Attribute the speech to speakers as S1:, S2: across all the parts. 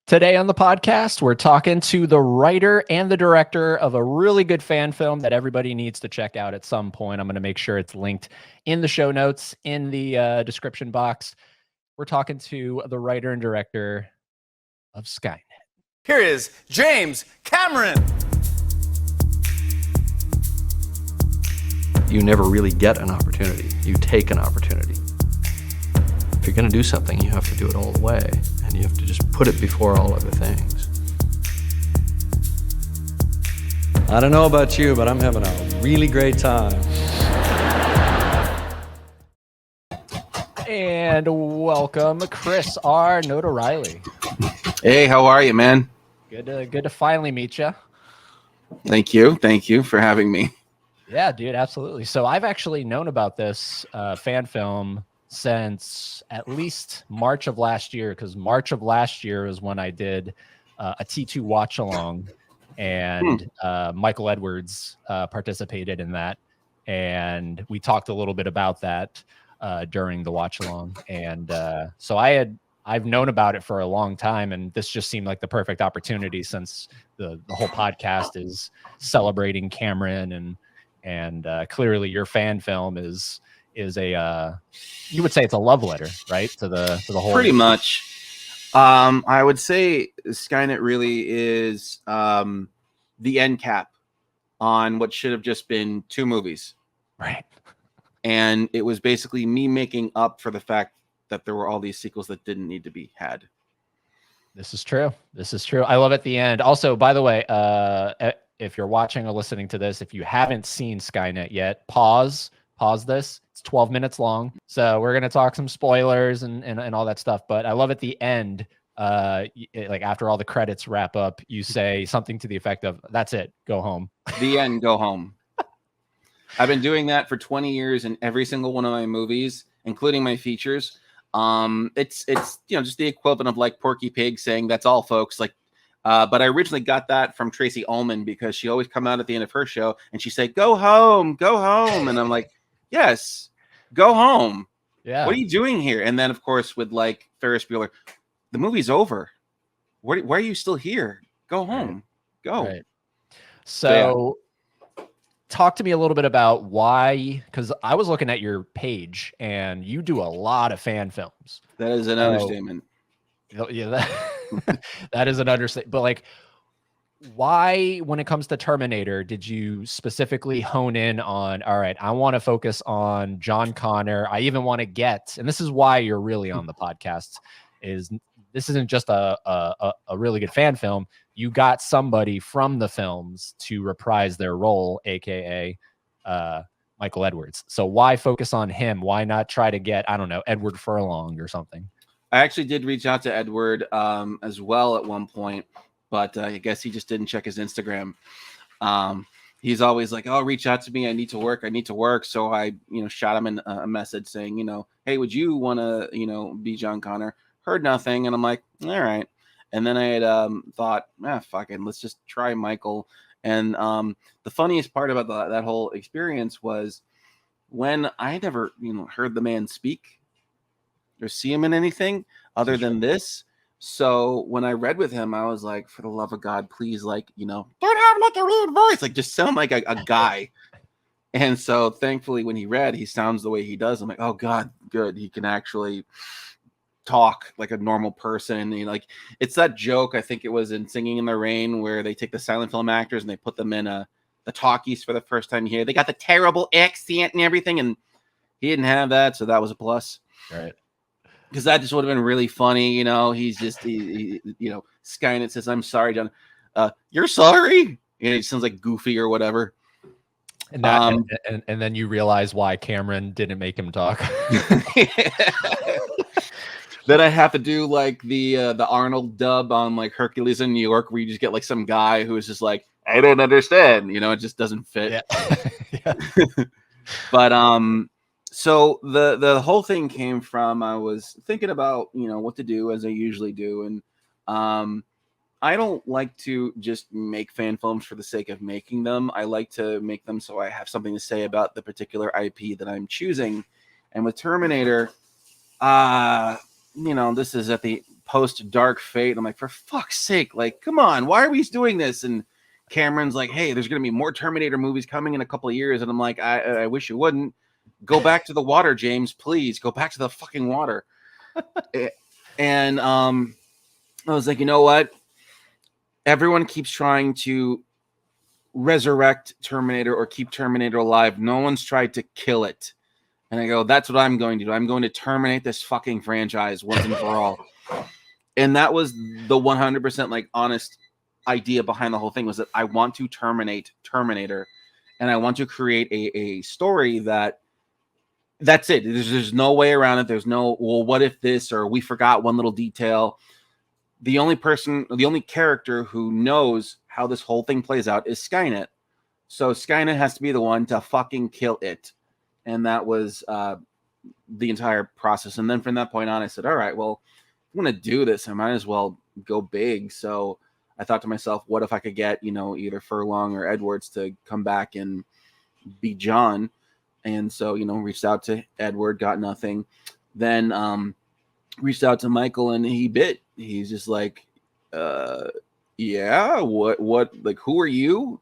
S1: Today on the podcast, we're talking to the writer and the director of a really good fan film that everybody needs to check out at some point. I'm going to make sure it's linked in the show notes, in the description box. We're talking to the writer and director of SKYNET.
S2: Here is James Cameron.
S3: You never really get an opportunity. You take an opportunity. If you're going to do something, you have to do it all the way, and you have to just put it before all other things.
S4: I don't know about you, but I'm having a really great time.
S1: And welcome, Chris R. NOTARILE.
S5: Hey, how are you, man?
S1: Good to finally meet you.
S5: Thank you for having me.
S1: Yeah, dude, absolutely. So I've actually known about this fan film since at least March of last year, because March of last year is when I did a T2 watch along, and Michael Edwards participated in that, and we talked a little bit about that during the watch along, and so I've known about it for a long time, and this just seemed like the perfect opportunity since the whole podcast is celebrating Cameron, and clearly your fan film is a you would say it's a love letter, right, to the whole.
S5: Pretty much. I would say SKYNET really is the end cap on what should have just been 2 movies,
S1: right?
S5: And it was basically me making up for the fact that there were all these sequels that didn't need to be had.
S1: This is true. I love at the end. Also, by the way, if you're watching or listening to this, if you haven't seen SKYNET yet, pause this. It's 12 minutes long, so we're gonna talk some spoilers and all that stuff. But I love at the end, like after all the credits wrap up, you say something to the effect of, "That's it, go home."
S5: The end, go home. I've been doing that for 20 years in every single one of my movies, including my features. It's just the equivalent of like Porky Pig saying, "That's all, folks." Like, but I originally got that from Tracy Ullman because she always come out at the end of her show and she say, "Go home," and I'm like, "Yes, go home.
S1: Yeah.
S5: What are you doing here?" And then, of course, with like Ferris Bueller, the movie's over. Why are you still here? Go home. Go.
S1: Right. So talk to me a little bit about why, because I was looking at your page and you do a lot of fan films.
S5: That is an understatement.
S1: Yeah, that is an understatement. But like, why, when it comes to Terminator, did you specifically hone in on, all right, I want to focus on John Connor. I even want to get, and this is why you're really on the podcast, is this isn't just a really good fan film. You got somebody from the films to reprise their role, aka Michael Edwards. So why focus on him? Why not try to get, I don't know, Edward Furlong or something?
S5: I actually did reach out to Edward as well at one point, but I guess he just didn't check his Instagram. He's always like, "Oh, reach out to me. I need to work. So I, shot him a message saying, "Hey, would you want to, be John Connor?" Heard nothing. And I'm like, all right. And then I had thought, fuck it, let's just try Michael. And the funniest part about that whole experience was when I never, heard the man speak or see him in anything other than this. So when I read with him, I was like, for the love of God, please, like, don't have like a weird voice. Like, just sound like a guy. And so thankfully, when he read, he sounds the way he does. I'm like, oh God, good. He can actually talk like a normal person. And like, it's that joke, I think it was in Singing in the Rain, where they take the silent film actors and they put them in the talkies for the first time here. They got the terrible accent and everything, and he didn't have that, so that was a plus.
S1: Right.
S5: Because that just would have been really funny. He's just, SKYNET says, "I'm sorry, John." You're sorry? It sounds like Goofy or whatever.
S1: And that, and then you realize why Cameron didn't make him talk.
S5: Then I have to do like the Arnold dub on like Hercules in New York, where you just get like some guy who is just like, "I don't understand," it just doesn't fit.
S1: Yeah.
S5: But so the whole thing came from, I was thinking about what to do, as I usually do, and I don't like to just make fan films for the sake of making them. I like to make them so I have something to say about the particular IP that I'm choosing. And with Terminator, this is at the post Dark Fate. I'm like, for fuck's sake, like, come on, why are we doing this? And Cameron's like, hey, there's gonna be more Terminator movies coming in a couple of years, and I'm like, I wish you wouldn't. Go back to the water, James, please. Go back to the fucking water. And I was like, you know what? Everyone keeps trying to resurrect Terminator or keep Terminator alive. No one's tried to kill it. And I go, that's what I'm going to do. I'm going to terminate this fucking franchise once and for all. And that was the 100% like honest idea behind the whole thing, was that I want to terminate Terminator, and I want to create a story that's it. There's no way around it. There's no, well, what if this, or we forgot one little detail. The only character who knows how this whole thing plays out is Skynet. So Skynet has to be the one to fucking kill it. And that was the entire process. And then from that point on, I said, all right, well, if I'm going to do this, I might as well go big. So I thought to myself, what if I could get, either Furlong or Edwards to come back and be John? And so, reached out to Edward, got nothing. Then reached out to Michael, and he bit. He's just like, yeah, what, like, who are you?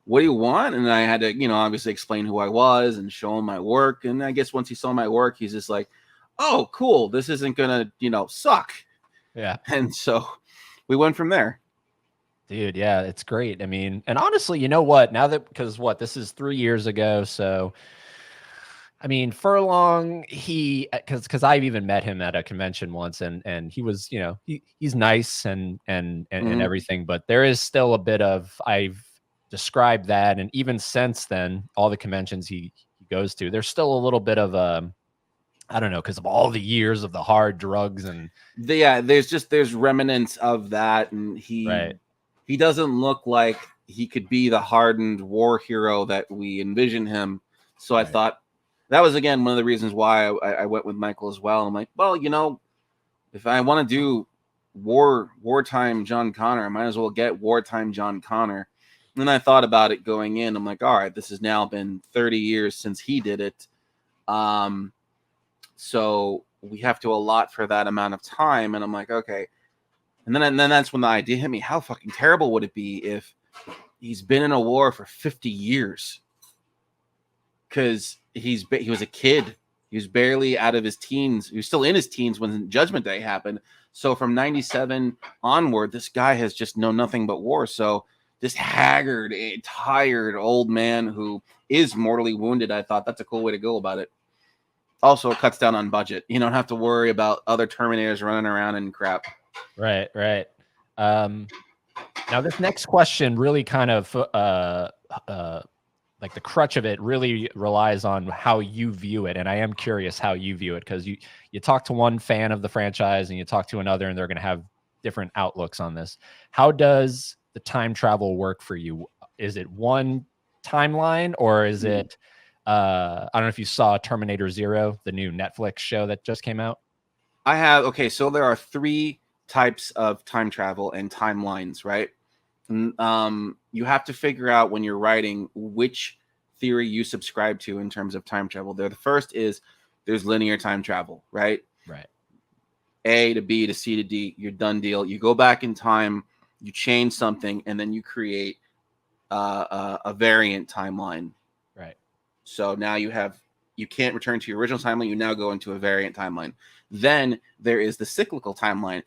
S5: What do you want? And I had to, obviously explain who I was and show him my work. And I guess once he saw my work, he's just like, oh, cool. This isn't going to, suck.
S1: Yeah.
S5: And so we went from there.
S1: Dude, yeah, it's great. I mean, and honestly, you know what? Now that, because this is 3 years ago. So, I mean, Furlong, because I've even met him at a convention once, and he was, he's nice and everything, but there is still a bit of, I've described that, and even since then, all the conventions he goes to, there's still a little bit of I don't know, because of all the years of the hard drugs and
S5: there's remnants of that, and he doesn't look like he could be the hardened war hero that we envision him. So I thought that was, again, one of the reasons why I went with Michael as well. I'm like, well, if I want to do wartime John Connor, I might as well get wartime John Connor. And then I thought about it going in. I'm like, all right, this has now been 30 years since he did it. So we have to allot for that amount of time. And I'm like, okay. And then that's when the idea hit me. How fucking terrible would it be if he's been in a war for 50 years? Because he was a kid. He was barely out of his teens. He was still in his teens when Judgment Day happened. So from 97 onward, this guy has just known nothing but war. So this haggard, tired old man who is mortally wounded, I thought that's a cool way to go about it. Also, it cuts down on budget. You don't have to worry about other Terminators running around and crap.
S1: Right. Now, this next question really kind of like the crutch of it really relies on how you view it. And I am curious how you view it, because you talk to one fan of the franchise and you talk to another, and they're going to have different outlooks on this. How does the time travel work for you? Is it one timeline, or is it, I don't know if you saw Terminator Zero, the new Netflix show that just came out?
S5: I have. Okay, so there are 3 types of time travel and timelines, right? You have to figure out when you're writing which theory you subscribe to in terms of time travel. The first is there's linear time travel, right?
S1: Right.
S5: A to B to C to D, you're done deal. You go back in time, you change something, and then you create a variant timeline.
S1: Right.
S5: So now you can't return to your original timeline. You now go into a variant timeline. Then there is the cyclical timeline.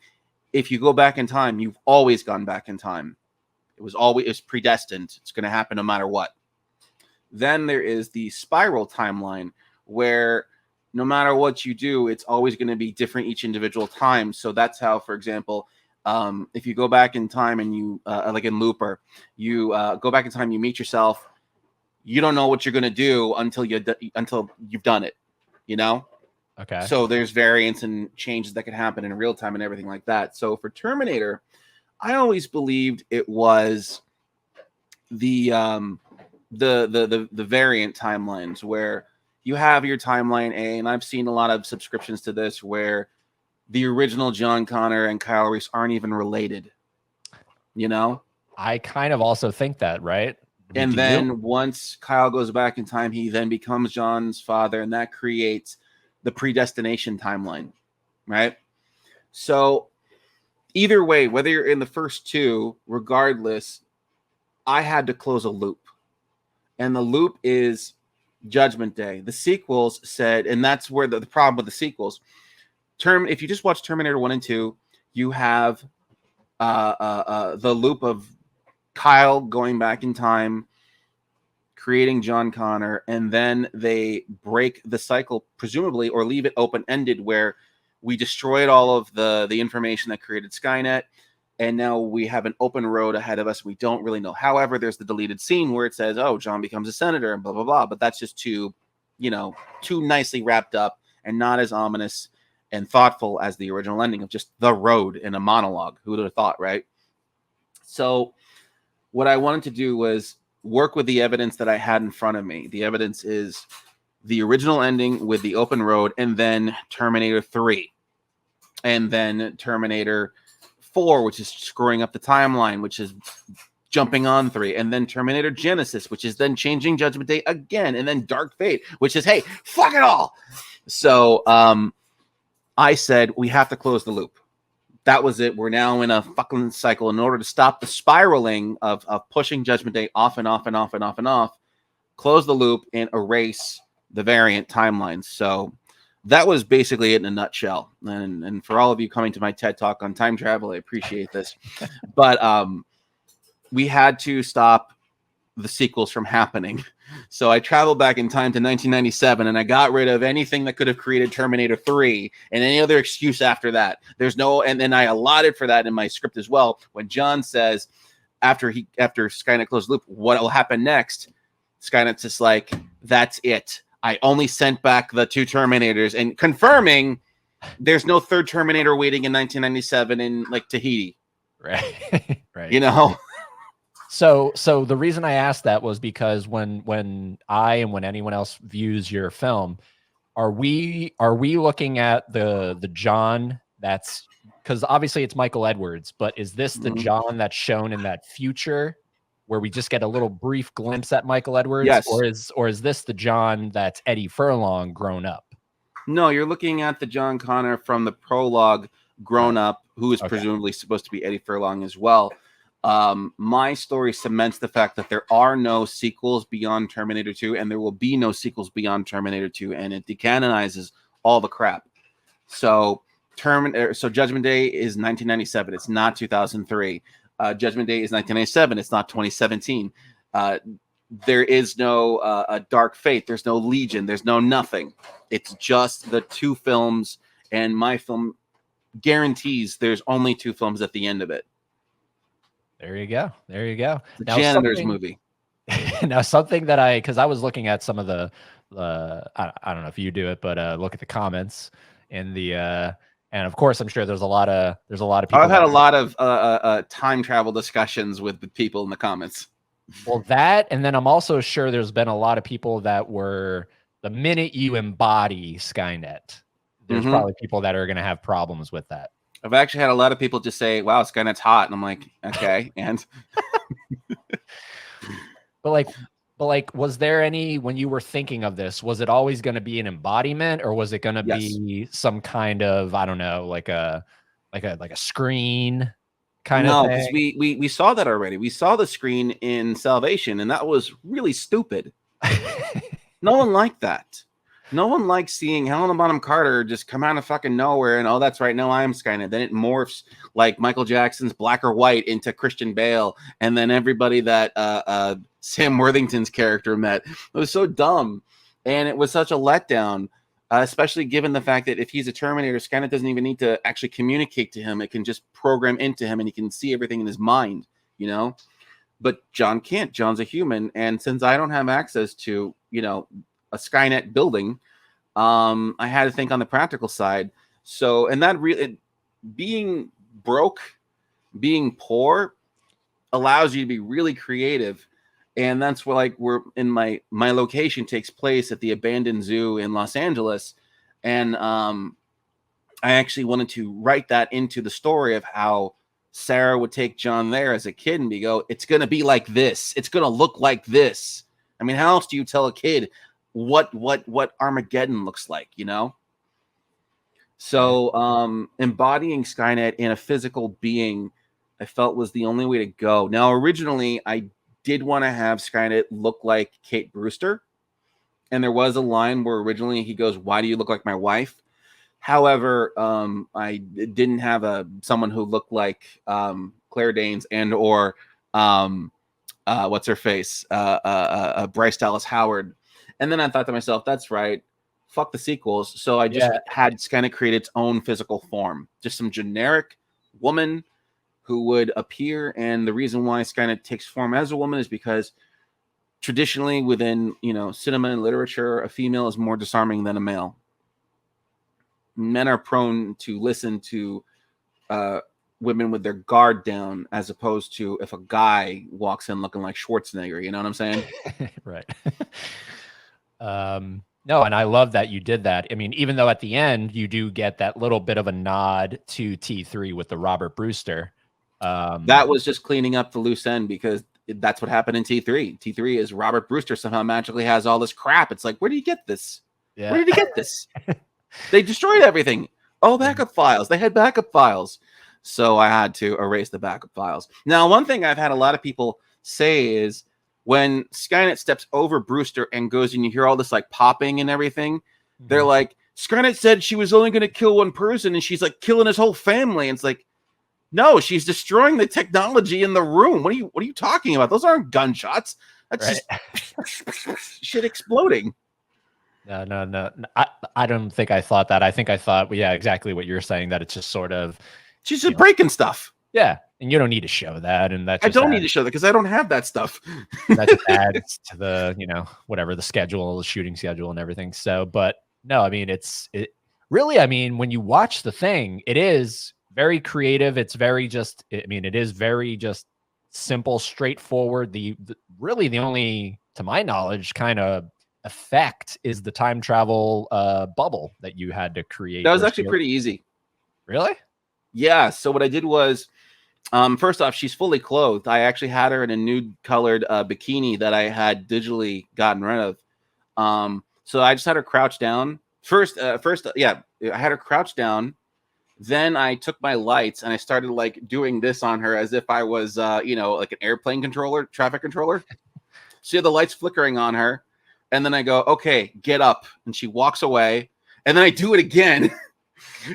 S5: If you go back in time, you've always gone back in time. It's predestined. It's going to happen no matter what. Then there is the spiral timeline, where no matter what you do, it's always going to be different each individual time. So that's how, for example, if you go back in time and you, like in Looper, you go back in time, you meet yourself, you don't know what you're going to do until you've done it,
S1: Okay.
S5: So there's variants and changes that could happen in real time and everything like that. So for Terminator, I always believed it was the variant timelines, where you have your timeline A, and I've seen a lot of subscriptions to this where the original John Connor and Kyle Reese aren't even related.
S1: I kind of also think that, right?
S5: And then once Kyle goes back in time, he then becomes John's father, and that creates the predestination timeline, right? So either way, whether you're in the first two, regardless, I had to close a loop. And the loop is Judgment Day. The sequels said, and that's where the problem with the sequels. If you just watch Terminator 1 and 2, you have the loop of Kyle going back in time, creating John Connor, and then they break the cycle, presumably, or leave it open-ended, where we destroyed all of the information that created Skynet, and now we have an open road ahead of us. We don't really know. However, there's the deleted scene where it says, oh, John becomes a senator and blah, blah, blah. But that's just too nicely wrapped up and not as ominous and thoughtful as the original ending of just the road in a monologue. Who would have thought, right? So what I wanted to do was work with the evidence that I had in front of me. The evidence is the original ending with the open road, and then Terminator 3, and then Terminator 4, which is screwing up the timeline, which is jumping on 3, and then Terminator Genesis, which is then changing Judgment Day again, and then Dark Fate, which is, hey, fuck it all. So I said, we have to close the loop. That was it. We're now in a fucking cycle. In order to stop the spiraling of pushing Judgment Day off and off and off and off and off, close the loop and erase the variant timelines. So that was basically it in a nutshell. And for all of you coming to my TED Talk on time travel, I appreciate this. But we had to stop the sequels from happening. So I traveled back in time to 1997, and I got rid of anything that could have created Terminator 3 and any other excuse after that. There's no, and then I allotted for that in my script as well. When John says, after Skynet closed the loop, what will happen next? Skynet's just like, that's it. I only sent back the 2 Terminators, and confirming there's no third Terminator waiting in 1997 in like Tahiti.
S1: Right. Right.
S5: You know?
S1: So the reason I asked that was because when I and when anyone else views your film, are we looking at the John that's, because obviously it's Michael Edwards, but is this the John that's shown in that future where we just get a little brief glimpse at Michael Edwards?
S5: Yes.
S1: Or is this the John that's Eddie Furlong grown up?
S5: No, you're looking at the John Connor from the prologue grown up, who is presumably supposed to be Eddie Furlong as well. My story cements the fact that there are no sequels beyond Terminator 2, and there will be no sequels beyond Terminator 2, and it decanonizes all the crap. So Judgment Day is 1997. It's not 2003. Judgment Day is 1997. It's not 2017. There is no Dark Fate. There's no Legion. There's no nothing. It's just the 2 films, and my film guarantees there's only 2 films at the end of it.
S1: There you go. There you go.
S5: The Janitor's movie.
S1: Now, something that because I was looking at some of the, I don't know if you do it, but look at the comments in the, and of course, I'm sure there's a lot of people.
S5: I've had a lot of time travel discussions with the people in the comments.
S1: Well, that, and then I'm also sure there's been a lot of people that were, the minute you embody Skynet, there's probably people that are going to have problems with that.
S5: I've actually had a lot of people just say, wow, Skynet's hot. And I'm like, okay. And
S1: but like, was there any, when you were thinking of this, was it always going to be an embodiment, or was it going to be some kind of, I don't know, like a screen kind of thing?
S5: No, because we saw that already. We saw the screen in Salvation, and that was really stupid. No one liked that. No one likes seeing Helena Bonham Carter just come out of fucking nowhere and, oh, that's right, no, I am Skynet. Then it morphs like Michael Jackson's Black or White into Christian Bale, and then everybody that Sam Worthington's character met. It was so dumb, and it was such a letdown, especially given the fact that if he's a Terminator, Skynet doesn't even need to actually communicate to him. It can just program into him, and he can see everything in his mind, you know? But John can't. John's a human, and since I don't have access to, a Skynet building, I had to think on the practical side. So, and that really, being broke, being poor, allows you to be really creative, and that's where, like, we're in my location takes place at the abandoned zoo in Los Angeles, and I actually wanted to write that into the story of how Sarah would take John there as a kid and it's going to be like this, it's going to look like this. I mean, how else do you tell a kid what Armageddon looks like, So embodying Skynet in a physical being, I felt was the only way to go. Now, originally, I did want to have Skynet look like Kate Brewster. And there was a line where originally he goes, "Why do you look like my wife?" However, I didn't have someone who looked like Claire Danes and or what's her face, Bryce Dallas Howard. And then I thought to myself, that's right, fuck the sequels. So I just had Skynet create its own physical form, just some generic woman who would appear. And the reason why Skynet takes form as a woman is because traditionally within, cinema and literature, a female is more disarming than a male. Men are prone to listen to women with their guard down, as opposed to if a guy walks in looking like Schwarzenegger. You know what I'm saying?
S1: Right. No, and I love that you did that. I mean, even though at the end you do get that little bit of a nod to T3 with the Robert Brewster.
S5: That was just cleaning up the loose end, because that's what happened in T3. T3 is Robert Brewster somehow magically has all this crap. It's like, where do you get this?
S1: Yeah.
S5: Where did you get this? They destroyed everything. Oh, backup files. They had backup files. So I had to erase the backup files. Now, one thing I've had a lot of people say is when Skynet steps over Brewster and goes and you hear all this like popping and everything, they're like, Skynet said she was only going to kill one person and she's like killing his whole family. And it's like, no, she's destroying the technology in the room. What are you talking about? Those aren't gunshots. That's just shit exploding.
S1: No. I don't think I thought that. I think I thought, well, yeah, exactly what you're saying, that it's just sort of,
S5: she's just breaking stuff.
S1: Yeah. And you don't need to show that. And that
S5: I don't need to show that because I don't have that stuff.
S1: That just adds to the, whatever the schedule, the shooting schedule and everything. So, but no, I mean, it really, I mean, when you watch the thing, it is very creative. It's very it is very just simple, straightforward. Really the only, to my knowledge, kind of effect is the time travel bubble that you had to create.
S5: That was actually pretty easy.
S1: Really?
S5: Yeah. So what I did was, first off, she's fully clothed. I actually had her in a nude colored bikini that I had digitally gotten rid of. So I just had her crouch down. First, I had her crouch down. Then I took my lights and I started like doing this on her as if I was, like an airplane controller, traffic controller. So you have the lights flickering on her. And then I go, okay, get up. And she walks away. And then I do it again.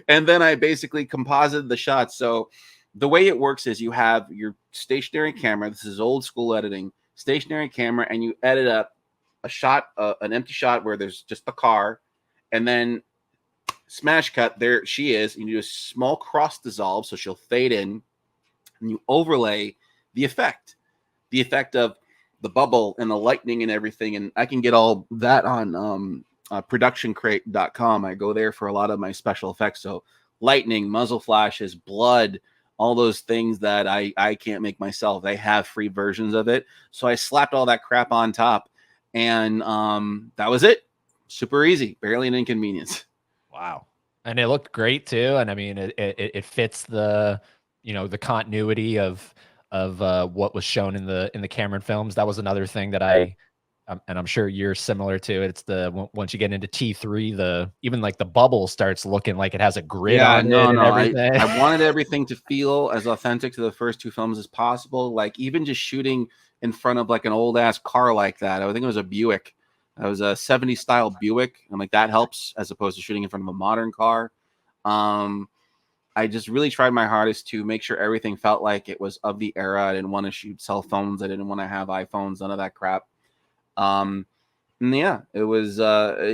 S5: And then I basically composited the shots. So the way it works is you have your stationary camera. This is old school editing. Stationary camera. And you edit up a shot, an empty shot where there's just the car. And then smash cut, there she is. And you do a small cross dissolve. So she'll fade in. And you overlay the effect. The effect of the bubble and the lightning and everything. And I can get all that on productioncrate.com. I go there for a lot of my special effects. So lightning, muzzle flashes, blood, all those things that I can't make myself. They have free versions of it. So I slapped all that crap on top. And that was it. Super easy. Barely an inconvenience.
S1: Wow. And it looked great too. And I mean, it fits the, the continuity of what was shown in the Cameron films. That was another thing that and I'm sure you're similar to it. It's once you get into T3, even like the bubble starts looking like it has a grid on it and everything.
S5: I wanted everything to feel as authentic to the first two films as possible. Like even just shooting in front of like an old ass car like that. I think it was a Buick. It was a 70s style Buick. And like that helps as opposed to shooting in front of a modern car. I just really tried my hardest to make sure everything felt like it was of the era. I didn't want to shoot cell phones. I didn't want to have iPhones, none of that crap. And yeah, it was,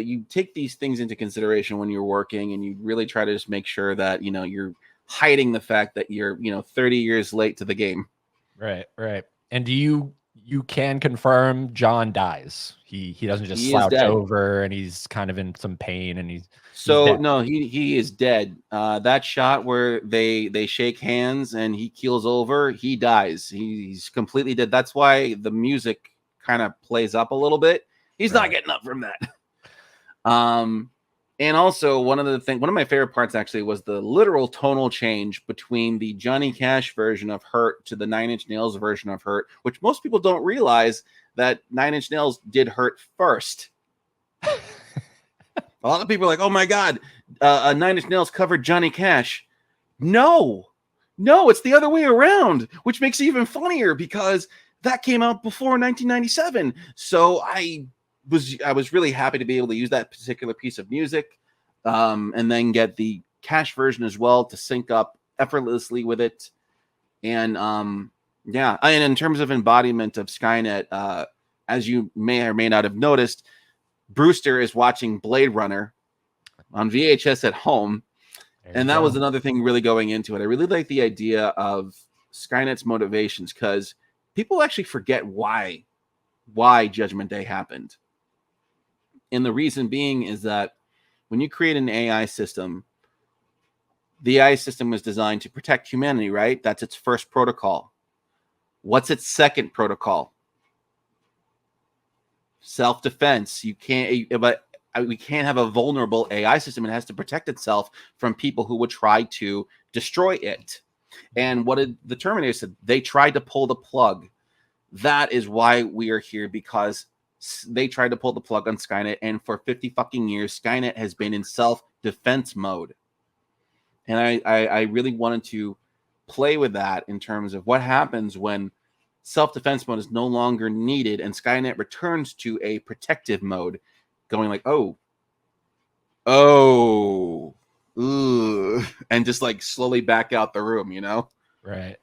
S5: you take these things into consideration when you're working and you really try to just make sure that, you're hiding the fact that you're, 30 years late to the game.
S1: Right. And do you can confirm John dies? He doesn't just slouch over and he's kind of in some pain and he's
S5: no, he is dead. That shot where they shake hands and he keels over, he dies. He's completely dead. That's why the music kind of plays up a little bit. He's not getting up from that. And also one of my favorite parts actually was the literal tonal change between the Johnny Cash version of Hurt to the 9 Inch Nails version of Hurt, which most people don't realize that 9 Inch Nails did Hurt first. A lot of people are like, "Oh my God, Nine Inch Nails covered Johnny Cash." No, it's the other way around, which makes it even funnier because that came out before 1997. So I was really happy to be able to use that particular piece of music, and then get the Cash version as well to sync up effortlessly with it. And yeah, and in terms of embodiment of Skynet, as you may or may not have noticed, Brewster is watching Blade Runner on VHS at home. And that was another thing really going into it. I really like the idea of Skynet's motivations because people actually forget why Judgment Day happened. And the reason being is that when you create an AI system, the AI system was designed to protect humanity, right? That's its first protocol. What's its second protocol? Self-defense. We can't have a vulnerable AI system. It has to protect itself from people who would try to destroy it. And what did the Terminator said? They tried to pull the plug. That is why we are here, because they tried to pull the plug on Skynet. And for 50 fucking years, Skynet has been in self-defense mode. And I really wanted to play with that in terms of what happens when self-defense mode is no longer needed and Skynet returns to a protective mode, going like, oh, ooh, and just like slowly back out the room, you know?
S1: Right.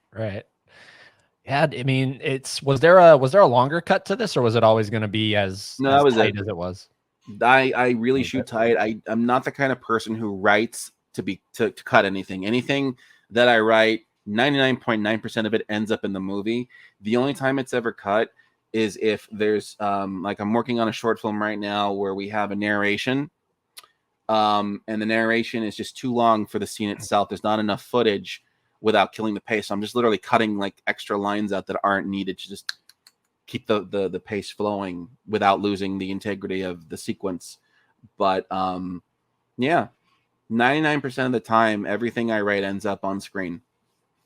S1: Yeah, I mean, was there a longer cut to this, or was it always going to be as tight as it was?
S5: I really shoot tight. I'm not the kind of person who writes to cut anything. Anything that I write, 99.9% of it ends up in the movie. The only time it's ever cut is if there's like I'm working on a short film right now where we have a narration, and the narration is just too long for the scene itself. There's not enough footage without killing the pace. So I'm just literally cutting like extra lines out that aren't needed to just keep the pace flowing without losing the integrity of the sequence. But yeah, 99% of the time, everything I write ends up on screen.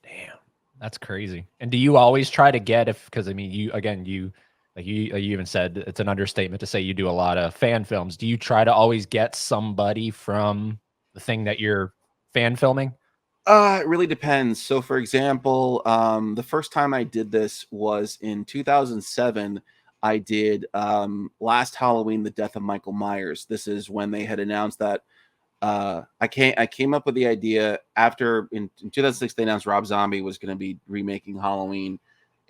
S1: Damn, that's crazy. And do you always try to get, because I mean, you even said it's an understatement to say you do a lot of fan films. Do you try to always get somebody from the thing that you're fan filming?
S5: It really depends. So, for example, the first time I did this was in 2007. I did last Halloween, the death of Michael Myers. This is when they had announced that I came up with the idea after in 2006 they announced Rob Zombie was going to be remaking Halloween,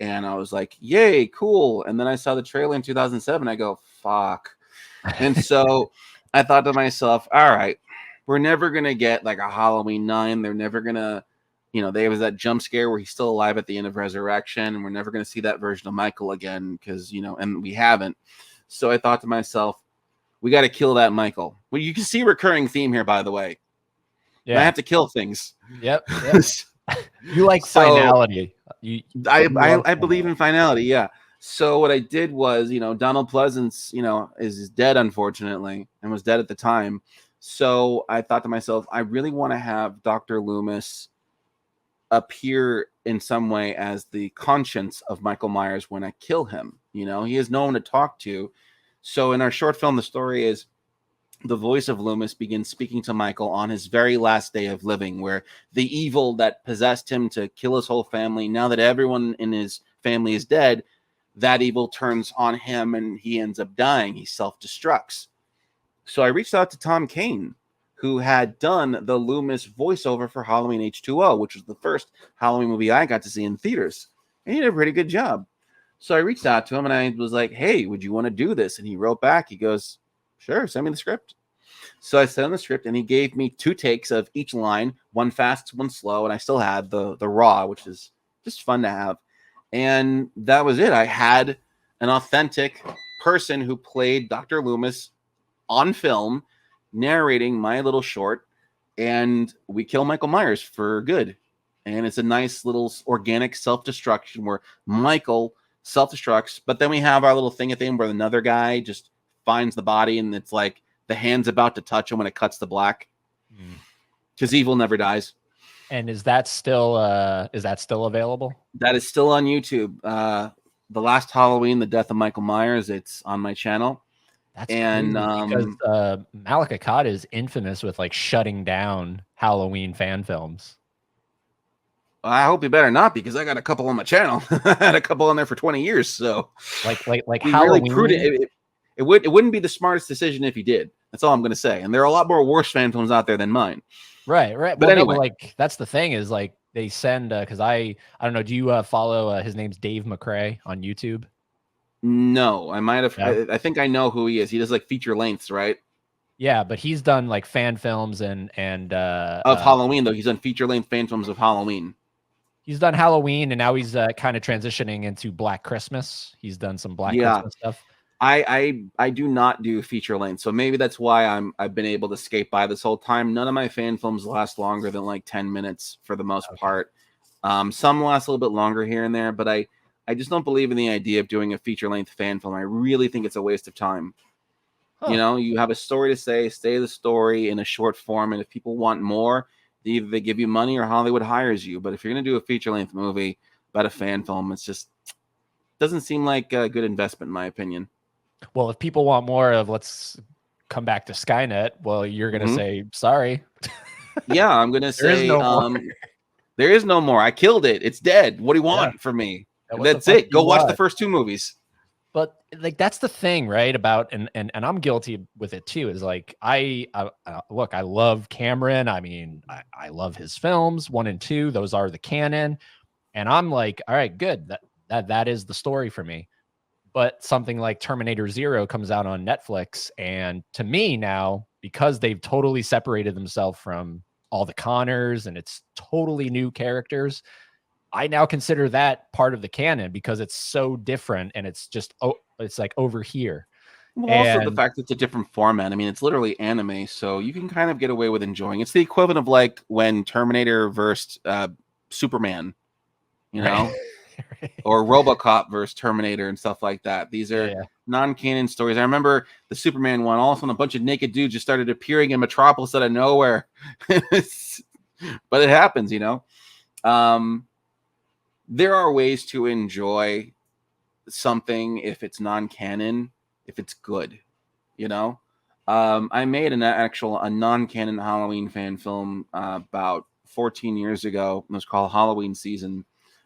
S5: and I was like, yay, cool. And then I saw the trailer in 2007. I go, fuck. And so I thought to myself, all right, we're never going to get like a Halloween 9. They're never going to, there was that jump scare where he's still alive at the end of Resurrection, and we're never going to see that version of Michael again because, and we haven't. So I thought to myself, we got to kill that Michael. Well, you can see a recurring theme here, by the way. Yeah. I have to kill things.
S1: Yep. You like finality.
S5: I believe in finality, yeah. So what I did was, Donald Pleasance, is dead, unfortunately, and was dead at the time. So I thought to myself, I really want to have Dr. Loomis appear in some way as the conscience of Michael Myers when I kill him. He is no one to talk to. So in our short film, the story is the voice of Loomis begins speaking to Michael on his very last day of living, where the evil that possessed him to kill his whole family, now that everyone in his family is dead, that evil turns on him and he ends up dying. He self-destructs. So I reached out to Tom Kane, who had done the Loomis voiceover for Halloween H2O, which was the first Halloween movie I got to see in theaters. And he did a pretty good job. So I reached out to him and I was like, hey, would you want to do this? And he wrote back. He goes, sure, send me the script. So I sent him the script and he gave me 2 takes of each line, one fast, one slow. And I still had the raw, which is just fun to have. And that was it. I had an authentic person who played Dr. Loomis on film, narrating my little short. And we kill Michael Myers for good. And it's a nice little organic self-destruction where Michael self-destructs, but then we have our little thing at the end where another guy just finds the body and it's like the hand's about to touch him when it cuts to black, because evil never dies.
S1: And is that still available?
S5: That is still on YouTube. The last Halloween, the death of Michael Myers, it's on my channel.
S1: That's
S5: And
S1: crazy because Malek Akkad is infamous with like shutting down Halloween fan films.
S5: I hope he better not, because I got a couple on my channel. I had a couple on there for 20 years. So
S1: Like
S5: be
S1: Halloween.
S5: really prudent. It wouldn't be the smartest decision if he did. That's all I'm going to say. And there are a lot more worse fan films out there than mine.
S1: Right.
S5: But
S1: Well,
S5: anyway,
S1: no, like that's the thing is like they send because I don't know. Do you follow his name's Dave McCrae on YouTube?
S5: no, I might have.
S1: No?
S5: I think I know who he is. He does like feature lengths, right?
S1: Yeah, but he's done like fan films and
S5: Of Halloween, though. He's done feature length fan films of Halloween.
S1: he's done Halloween and now he's kind of transitioning into Black Christmas. He's done some Black Christmas stuff.
S5: I do not do feature length, so maybe that's why I've been able to skate by this whole time. None of my fan films last longer than like 10 minutes for the most part. Some last a little bit longer here and there, but I just don't believe in the idea of doing a feature length fan film. I really think it's a waste of time.
S1: Huh.
S5: You know, you have a story to say the story in a short form, and if people want more, either they give you money or Hollywood hires you. But if you're going to do a feature length movie about a fan film, it's just doesn't seem like a good investment in my opinion.
S1: Well, if people want more of, let's come back to Skynet. Well, you're going to say, sorry.
S5: Yeah, I'm going to say
S1: no
S5: there is no more. I killed it. It's dead. What do you want from me? That's it. Go watch the first 2 movies.
S1: But like that's the thing, right? About and I'm guilty with it too. Is like look, I love Cameron. I mean, I love his films 1 and 2. Those are the canon, and I'm like, all right, good. That is the story for me. But something like Terminator 0 comes out on Netflix, and to me now, because they've totally separated themselves from all the Connors and it's totally new characters, I now consider that part of the canon because it's so different and it's just it's like over here.
S5: Well, also the fact that it's a different format. I mean, it's literally anime, so you can kind of get away with enjoying. It's the equivalent of like when Terminator versus Superman, you know, or RoboCop versus Terminator and stuff like that. These are non-canon stories. I remember the Superman one. All of a sudden, a bunch of naked dudes just started appearing in Metropolis out of nowhere. But it happens, you know. There are ways to enjoy something if it's non-canon, if it's good, you know. I made a non-canon Halloween fan film about 14 years ago. It was called Halloween Season,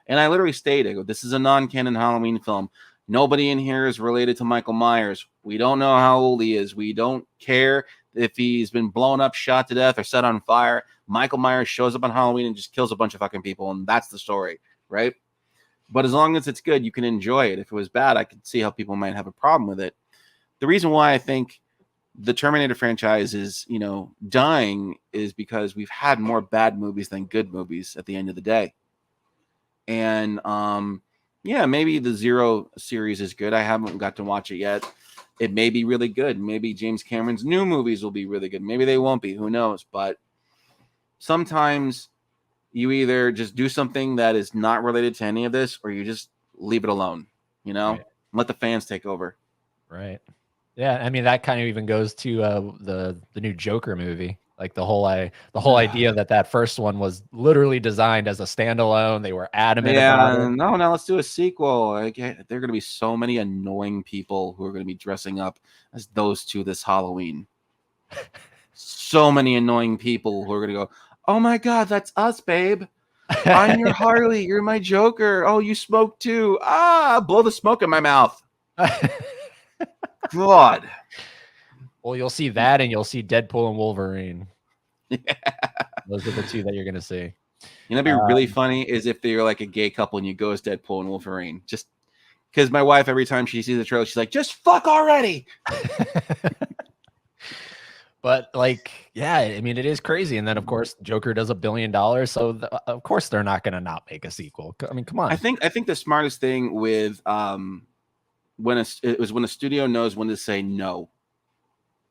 S5: and I literally stated, I go, "This is a non-canon Halloween film. Nobody in here is related to Michael Myers. We don't know how old he is. We don't care if he's been blown up, shot to death, or set on fire. Michael Myers shows up on Halloween and just kills a bunch of fucking people, and that's the story." Right? But as long as it's good, you can enjoy it. If it was bad, I could see how people might have a problem with it. The reason why I think the Terminator franchise is, you know, dying is because we've had more bad movies than good movies at the end of the day. And yeah, maybe the Zero series is good. I haven't got to watch it yet. It may be really good. Maybe James Cameron's new movies will be really good. Maybe they won't be. Who knows? But sometimes you either just do something that is not related to any of this, or you just leave it alone, you know, let the fans take over.
S1: Right. Yeah. I mean, that kind of even goes to the new Joker movie. Like the whole idea that first one was literally designed as a standalone. They were adamant about it.
S5: No, let's do a sequel. Like, there are going to be so many annoying people who are going to be dressing up as those two this Halloween. So many annoying people who are going to go, "Oh my God, that's us, babe. I'm your Harley. You're my Joker. Oh, you smoke too. Blow the smoke in my mouth." God.
S1: Well, you'll see that, and you'll see Deadpool and Wolverine.
S5: Yeah.
S1: Those are the two that you're going to see.
S5: You know, it'd be really funny is if they're like a gay couple and you go as Deadpool and Wolverine. Just because my wife, every time she sees the trailer, she's like, "Just fuck already."
S1: But like, yeah, I mean, it is crazy. And then of course, Joker does $1 billion. So of course they're not going to not make a sequel. I mean, come on.
S5: I think the smartest thing with when a studio knows when to say no.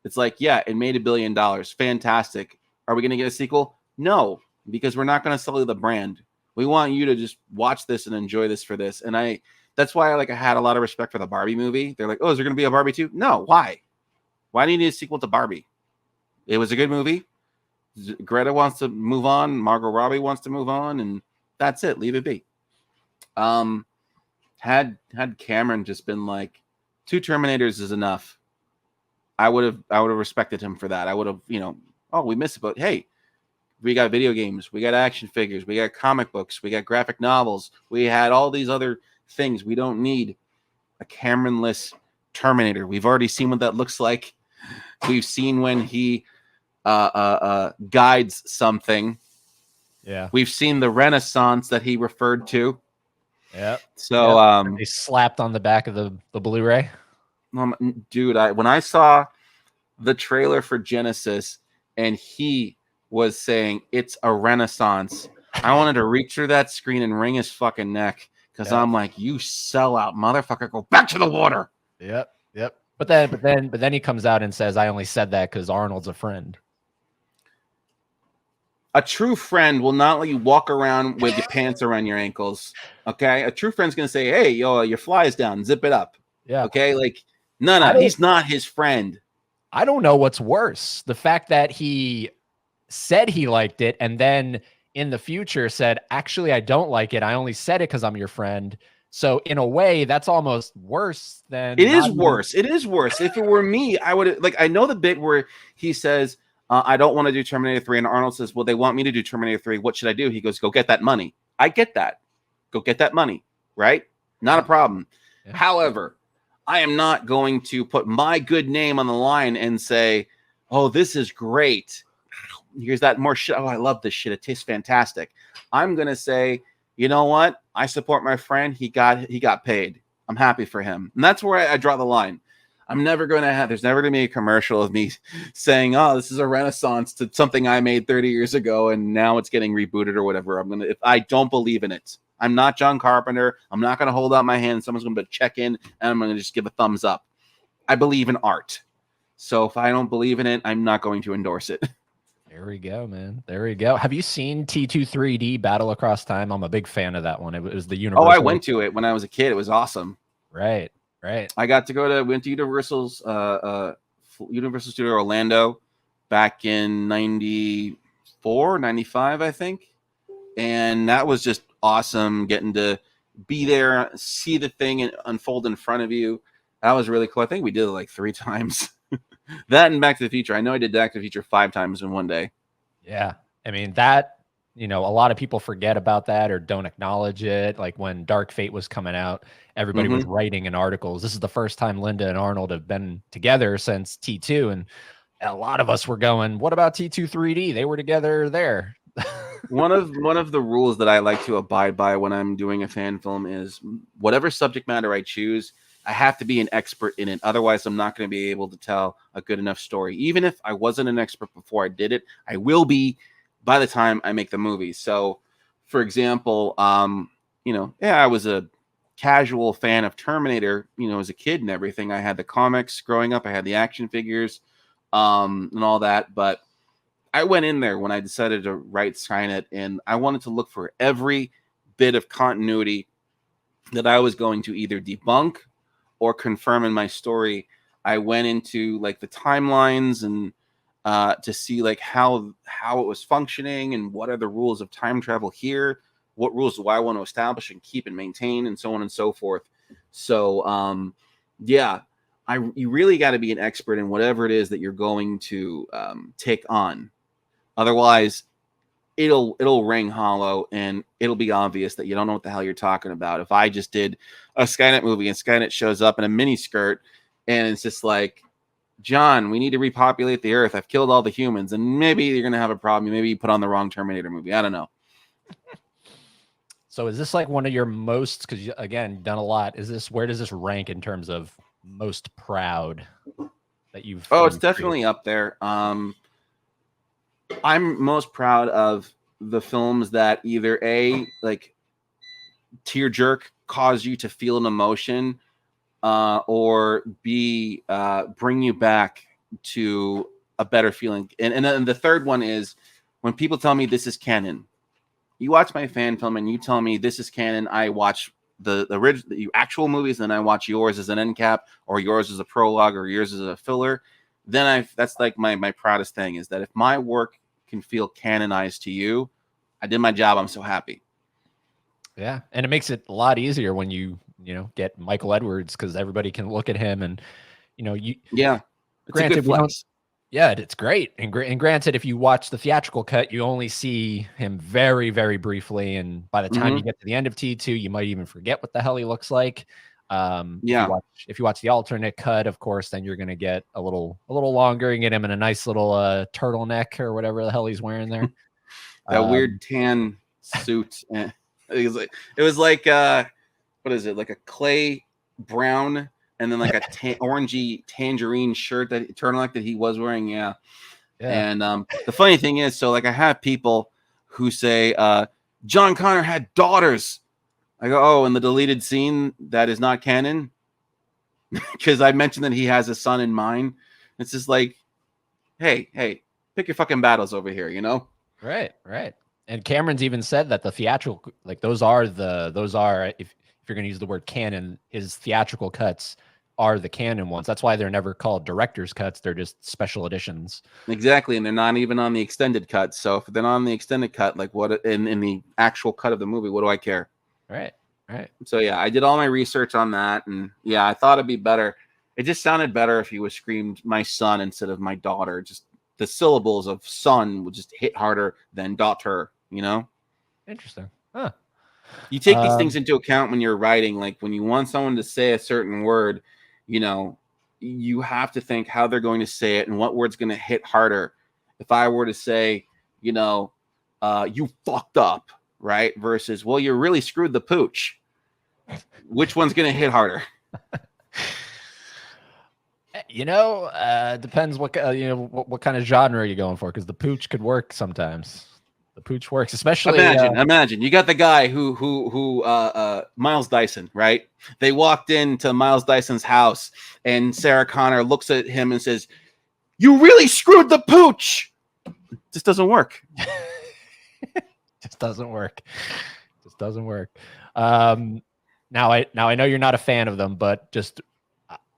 S5: It's like, yeah, it made $1 billion. Fantastic. Are we going to get a sequel? No, because we're not going to sell you the brand. We want you to just watch this and enjoy this for this. And that's why I had a lot of respect for the Barbie movie. They're like, "Oh, is there going to be a Barbie 2?" No. Why? Why do you need a sequel to Barbie? It was a good movie. Greta wants to move on. Margot Robbie wants to move on, and that's it. Leave it be. Had Cameron just been like, 2 Terminators is enough. I would have respected him for that. I would have, you know, oh, we missed it, but hey, we got video games, we got action figures, we got comic books, we got graphic novels, we had all these other things. We don't need a Cameron-less Terminator. We've already seen what that looks like. We've seen when he guides something.
S1: Yeah.
S5: We've seen the Renaissance that he referred to.
S1: Yeah.
S5: So
S1: they slapped on the back of the Blu-ray.
S5: Dude, when I saw the trailer for Genesis and he was saying it's a Renaissance, I wanted to reach through that screen and wring his fucking neck, because I'm like, you sellout motherfucker, go back to the water.
S1: Yep. But then he comes out and says, I only said that because Arnold's a friend.
S5: A true friend will not let you walk around with your pants around your ankles. Okay, a true friend's gonna say, hey, yo, your fly is down, zip it up.
S1: Yeah.
S5: Okay, like no, he's not his friend.
S1: I don't know what's worse, the fact that he said he liked it and then in the future said, actually, I don't like it. I only said it because I'm your friend. So in a way, that's almost worse than
S5: it is worse. It is worse. If it were me, I would like. I know the bit where he says, I don't want to do Terminator 3, and Arnold says, well, they want me to do Terminator 3. What should I do? He goes, go get that money. I get that. Go get that money. Right? Not a problem.
S1: Yeah.
S5: However, I am not going to put my good name on the line and say, oh, this is great. Here's that more shit. Oh, I love this shit. It tastes fantastic. I'm going to say, you know what? I support my friend. He got paid. I'm happy for him. And that's where I draw the line. I'm never going to have, there's never going to be a commercial of me saying, oh, this is a renaissance to something I made 30 years ago and now it's getting rebooted or whatever. If I don't believe in it, I'm not John Carpenter. I'm not going to hold out my hand. Someone's going to check in and I'm going to just give a thumbs up. I believe in art. So if I don't believe in it, I'm not going to endorse it.
S1: There we go, man. There we go. Have you seen T2 3D Battle Across Time? I'm a big fan of that one. It was the Universal.
S5: Oh, I went to it when I was a kid. It was awesome.
S1: Right.
S5: I got to went to Universal's Universal Studio Orlando back in 94, 95, I think. And that was just awesome, getting to be there, see the thing unfold in front of you. That was really cool. I think we did it like 3 times. That and Back to the Future. I know I did Back to the Future 5 times in one day.
S1: Yeah. I mean, that, you know, a lot of people forget about that or don't acknowledge it. Like when Dark Fate was coming out, everybody was writing in articles. This is the first time Linda and Arnold have been together since T2. And a lot of us were going, what about T2 3D? They were together there.
S5: One of the rules that I like to abide by when I'm doing a fan film is whatever subject matter I choose, I have to be an expert in it. Otherwise, I'm not going to be able to tell a good enough story. Even if I wasn't an expert before I did it, I will be by the time I make the movie. So, for example, you know, yeah, I was a casual fan of Terminator, you know, as a kid and everything. I had the comics growing up. I had the action figures and all that. But I went in there when I decided to write SKYNET, and I wanted to look for every bit of continuity that I was going to either debunk or confirm in my story. I went into like the timelines and to see like how it was functioning and what are the rules of time travel here, what rules do I want to establish and keep and maintain, and so on and so forth. So yeah, you really got to be an expert in whatever it is that you're going to take on. Otherwise, it'll ring hollow and it'll be obvious that you don't know what the hell you're talking about. If I just did a SKYNET movie and SKYNET shows up in a mini skirt and it's just like, John, we need to repopulate the earth. I've killed all the humans, and maybe you're going to have a problem. Maybe you put on the wrong Terminator movie. I don't know.
S1: So is this like one of your most, because again, done a lot. Where does this rank in terms of most proud that you've?
S5: Oh, it's definitely up there. I'm most proud of the films that either A, like tear jerk, cause you to feel an emotion, or B, bring you back to a better feeling. And then the third one is when people tell me this is canon. You watch my fan film and you tell me this is canon. I watch the actual movies, and then I watch yours as an end cap, or yours as a prologue, or yours as a filler. Then that's like my proudest thing, is that if my work can feel canonized to you, I did my job. I'm so happy.
S1: Yeah, and it makes it a lot easier when you get Michael Edwards, because everybody can look at him and
S5: It's a good flex.
S1: Yeah, it's great. And granted, if you watch the theatrical cut, you only see him very, very briefly. And by the time you get to the end of T2, you might even forget what the hell he looks like.
S5: Yeah.
S1: If you watch the alternate cut, of course, then you're going to get a little longer and get him in a nice little turtleneck or whatever the hell he's wearing there.
S5: That weird tan suit. It was like what is it? Like a clay brown and then like a orangey tangerine shirt that turtleneck that he was wearing. Yeah. And the funny thing is, so like I have people who say John Connor had daughters. I go, oh, in the deleted scene that is not canon, because I mentioned that he has a son in mind. It's just like, hey, pick your fucking battles over here, you know?
S1: Right. And Cameron's even said that the theatrical, like those are if you're going to use the word canon, his theatrical cuts are the canon ones. That's why they're never called director's cuts. They're just special editions.
S5: Exactly. And they're not even on the extended cut. So if they're not on the extended cut, like what in the actual cut of the movie, what do I care?
S1: Right.
S5: So yeah, I did all my research on that. And yeah, I thought it'd be better. It just sounded better if he was screamed my son instead of my daughter. Just the syllables of son would just hit harder than daughter, you know?
S1: Interesting. Huh.
S5: You take these things into account when you're writing. Like when you want someone to say a certain word, you know, you have to think how they're going to say it and what word's going to hit harder. If I were to say, you know, you fucked up, right? Versus, well, you really screwed the pooch. Which one's going to hit harder?
S1: You know, depends what what kind of genre you're going for, because the pooch could work sometimes. The pooch works, especially.
S5: Imagine you got the guy who Miles Dyson, right? They walked into Miles Dyson's house, and Sarah Connor looks at him and says, "You really screwed the pooch." Just doesn't work.
S1: Just doesn't work. Now I know you're not a fan of them, but just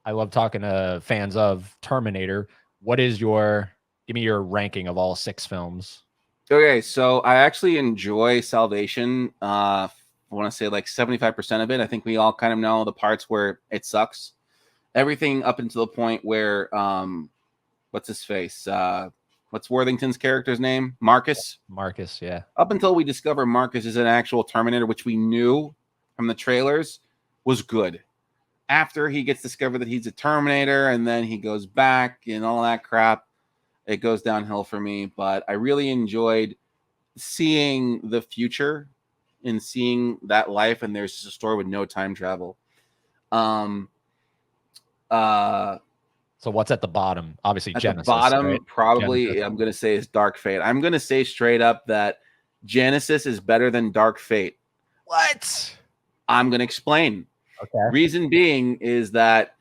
S1: I love talking to fans of Terminator. Give me your ranking of all 6 films.
S5: Okay, so I actually enjoy Salvation. I want to say like 75% of it. I think we all kind of know the parts where it sucks. Everything up until the point where what's his face? What's Worthington's character's name? Marcus,
S1: yeah.
S5: Up until we discover Marcus is an actual Terminator, which we knew from the trailers, was good. After he gets discovered that he's a Terminator and then he goes back and all that crap, it goes downhill for me. But I really enjoyed seeing the future and seeing that life. And there's a story with no time travel.
S1: So what's at the bottom? Obviously, Genesis.
S5: The bottom,
S1: right?
S5: probably,
S1: Genesis.
S5: I'm going to say is Dark Fate. I'm going to say straight up that Genesis is better than Dark Fate.
S1: What?
S5: I'm going to explain.
S1: Okay.
S5: Reason being is that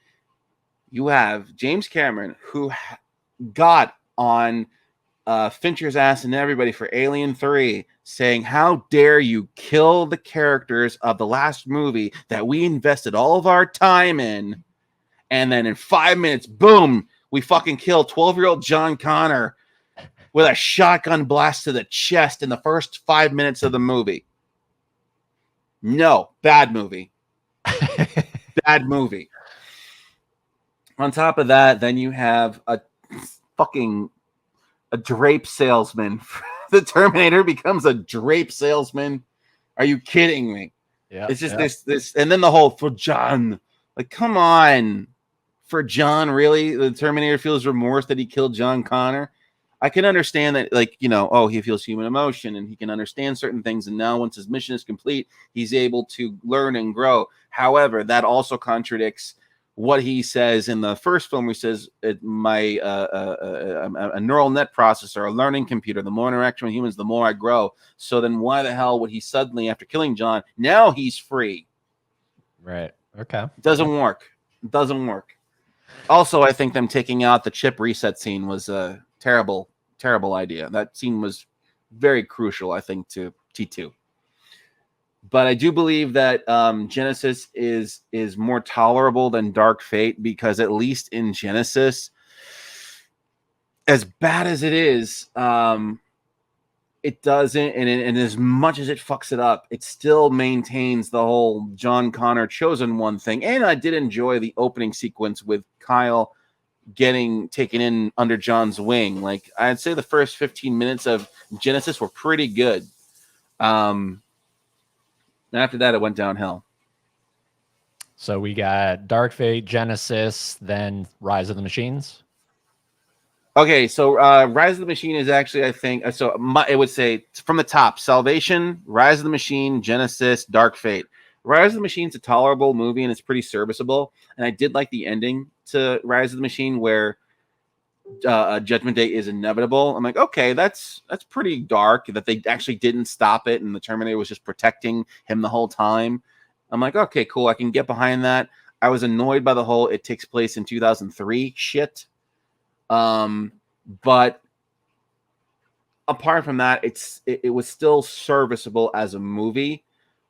S5: you have James Cameron, who got on Fincher's ass and everybody for Alien 3, saying, how dare you kill the characters of the last movie that we invested all of our time in. And then in 5 minutes, boom, we fucking kill 12-year-old John Connor with a shotgun blast to the chest in the first 5 minutes of the movie. No, bad movie. Bad movie. On top of that, then you have a drape salesman. The Terminator becomes a drape salesman. Are you kidding me?
S1: Yeah.
S5: It's just this, and then the whole for John. Like, come on. For John, really? The Terminator feels remorse that he killed John Connor. I can understand that, like, you know, oh, he feels human emotion and he can understand certain things. And now once his mission is complete, he's able to learn and grow. However, that also contradicts what he says in the first film. He says, a neural net processor, a learning computer, the more interaction with humans, the more I grow. So then why the hell would he suddenly, after killing John, now he's free?
S1: Right. Okay.
S5: Doesn't work. Also, I think them taking out the chip reset scene was a terrible idea. That scene was very crucial, I think, to T2. But I do believe that Genesis is more tolerable than Dark Fate, because at least in Genesis, as bad as it is, it doesn't, and as much as it fucks it up, it still maintains the whole John Connor chosen one thing. And I did enjoy the opening sequence with Kyle getting taken in under John's wing. Like I'd say the first 15 minutes of Genesis were pretty good. After that, it went downhill.
S1: So we got Dark Fate, Genesis, then Rise of the Machines.
S5: Okay, so Rise of the Machine is actually, I think, it would say from the top: Salvation, Rise of the Machine, Genesis, Dark Fate. Rise of the Machine's a tolerable movie and it's pretty serviceable. And I did like the ending to Rise of the Machine where Judgment Day is inevitable. I'm like, okay, that's pretty dark that they actually didn't stop it and the Terminator was just protecting him the whole time. I'm like, okay, cool, I can get behind that. I was annoyed by the whole it takes place in 2003 shit. But apart from that, it was still serviceable as a movie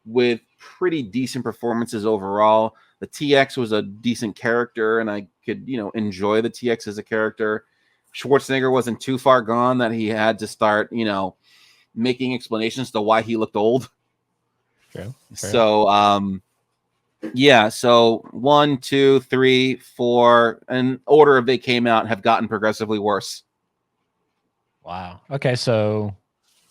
S5: with pretty decent performances overall. The TX was a decent character, and I could, enjoy the TX as a character. Schwarzenegger wasn't too far gone that he had to start, making explanations to why he looked old.
S1: True.
S5: So, yeah. So 1, 2, 3, 4, and order of they came out have gotten progressively worse.
S1: Wow. Okay. So,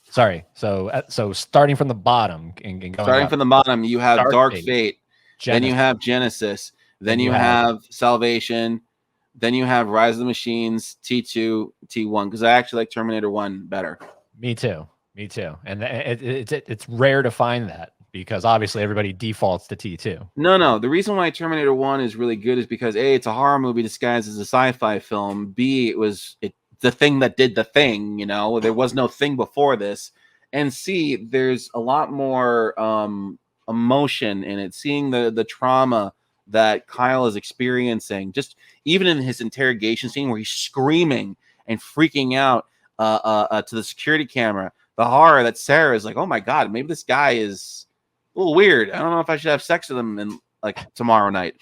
S1: sorry. So starting from the bottom and going
S5: starting
S1: up,
S5: from the bottom, you have Dark Fate. Then you have Genesis. Then you have Salvation. Then you have Rise of the Machines, T2, T1. Because I actually like Terminator 1 better.
S1: Me too. And it's rare to find that because obviously everybody defaults to T2.
S5: No. The reason why Terminator 1 is really good is because A, it's a horror movie disguised as a sci-fi film. B, it was the thing that did the thing. There was no thing before this. And C, there's a lot more emotion in it. Seeing the trauma that Kyle is experiencing, just even in his interrogation scene where he's screaming and freaking out to the security camera, the horror that Sarah is like, oh my God, maybe this guy is a little weird. I don't know if I should have sex with him in tomorrow night,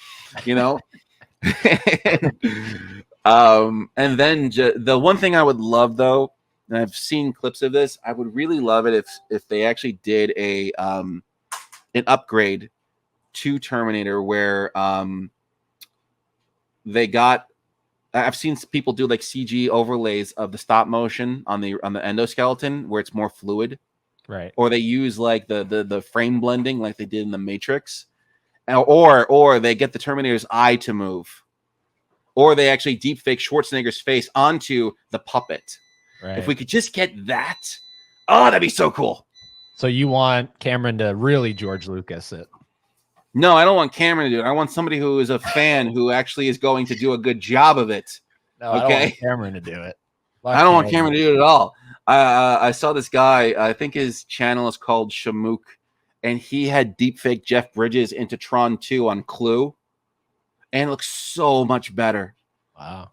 S5: And then the one thing I would love though, and I've seen clips of this, I would really love it if they actually did an upgrade to Terminator where they got. I've seen people do like CG overlays of the stop motion on the endoskeleton where it's more fluid,
S1: right?
S5: Or they use like the frame blending like they did in the Matrix, or they get the Terminator's eye to move, or they actually deep fake Schwarzenegger's face onto the puppet.
S1: Right.
S5: If we could just get that, oh, that'd be so cool.
S1: So you want Cameron to really George Lucas it?
S5: No, I don't want Cameron to do it. I want somebody who is a fan who actually is going to do a good job of it.
S1: No, okay? I don't want Cameron to do it.
S5: I don't want Cameron to do it at all. I saw this guy. I think his channel is called Shamook, and he had deepfake Jeff Bridges into Tron 2 on Clue, and it looks so much better.
S1: Wow.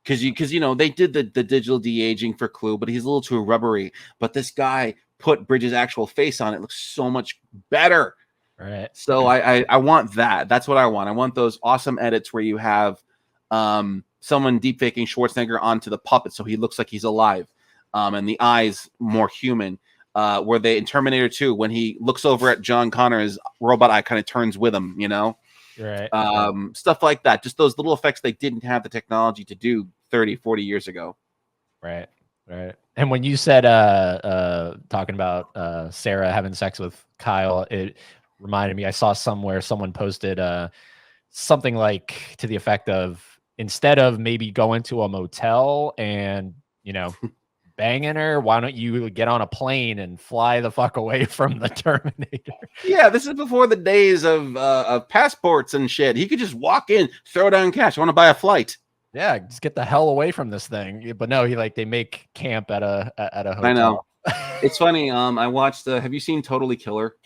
S5: Because they did the digital de-aging for Clue, but he's a little too rubbery. But this guy put Bridges' actual face on it. Looks so much better.
S1: Right.
S5: So I want that. That's what I want. I want those awesome edits where you have someone deepfaking Schwarzenegger onto the puppet so he looks like he's alive, and the eyes more human. Where they in Terminator 2, when he looks over at John Connor, his robot eye kind of turns with him.
S1: Right.
S5: Stuff like that. Just those little effects they didn't have the technology to do 30, 40 years ago.
S1: Right. And when you said talking about Sarah having sex with Kyle, it reminded me, I saw somewhere someone posted something like to the effect of, instead of maybe going to a motel and banging her, why don't you get on a plane and fly the fuck away from the Terminator? Yeah,
S5: this is before the days of passports and shit. He could just walk in, throw down cash. I want to buy a flight.
S1: Yeah, just get the hell away from this thing. But no, they make camp at a hotel.
S5: I know. It's funny. I watched have you seen Totally Killer?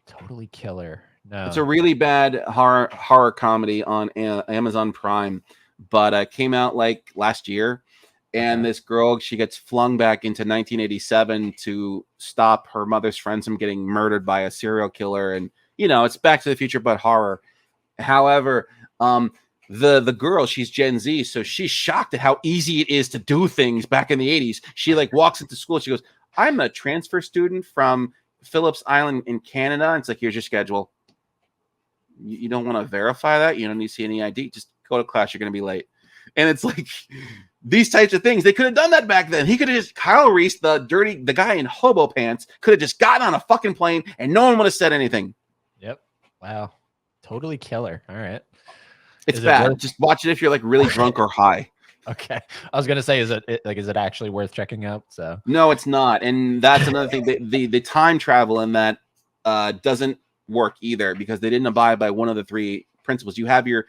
S1: Totally Killer. No.
S5: It's a really bad horror comedy on Amazon Prime, but came out like last year. And this girl, she gets flung back into 1987 to stop her mother's friends from getting murdered by a serial killer. And, it's Back to the Future, but horror. However, the girl, she's Gen Z, so she's shocked at how easy it is to do things back in the 80s. She walks into school. She goes, I'm a transfer student from Phillips Island in Canada. And it's like, here's your schedule. You don't want to verify that. You don't need to see any ID. Just go to class. You're going to be late. And it's like these types of things. They could have done that back then. He could have just Kyle Reese, the guy in hobo pants, could have just gotten on a fucking plane and no one would have said anything.
S1: Yep. Wow. Totally killer. All right.
S5: It's
S1: Is it
S5: bad.
S1: worth-
S5: Just watch it if you're like really drunk or high.
S1: Okay. I was gonna say, is it actually worth checking out? So
S5: No, it's not. And that's another thing. The time travel in that doesn't work either because they didn't abide by one of the three principles. You have your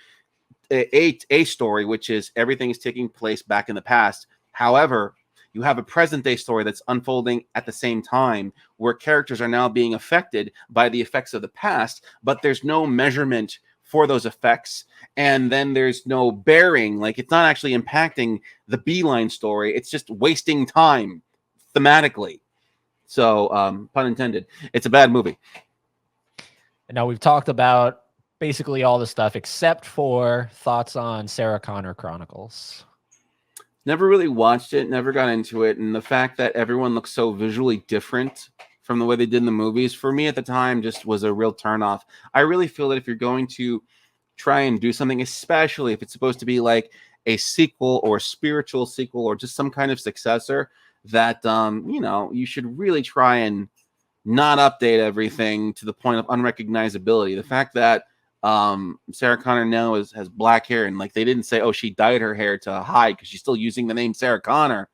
S5: a story, which is everything is taking place back in the past. However, you have a present day story that's unfolding at the same time where characters are now being affected by the effects of the past, but there's no measurement for those effects. And then there's no bearing. Like it's not actually impacting the Beeline story. It's just wasting time thematically. So, pun intended. It's a bad movie.
S1: and now we've talked about basically all the stuff except for thoughts on Sarah Connor Chronicles.
S5: Never really watched it, never got into it. And the fact that everyone looks so visually different from the way they did in the movies, for me at the time, just was a real turnoff. I really feel that if you're going to try and do something, especially if it's supposed to be like a sequel or a spiritual sequel or just some kind of successor, that, you should really try and not update everything to the point of unrecognizability. The fact that Sarah Connor now has black hair and like they didn't say, oh, she dyed her hair to hide because she's still using the name Sarah Connor.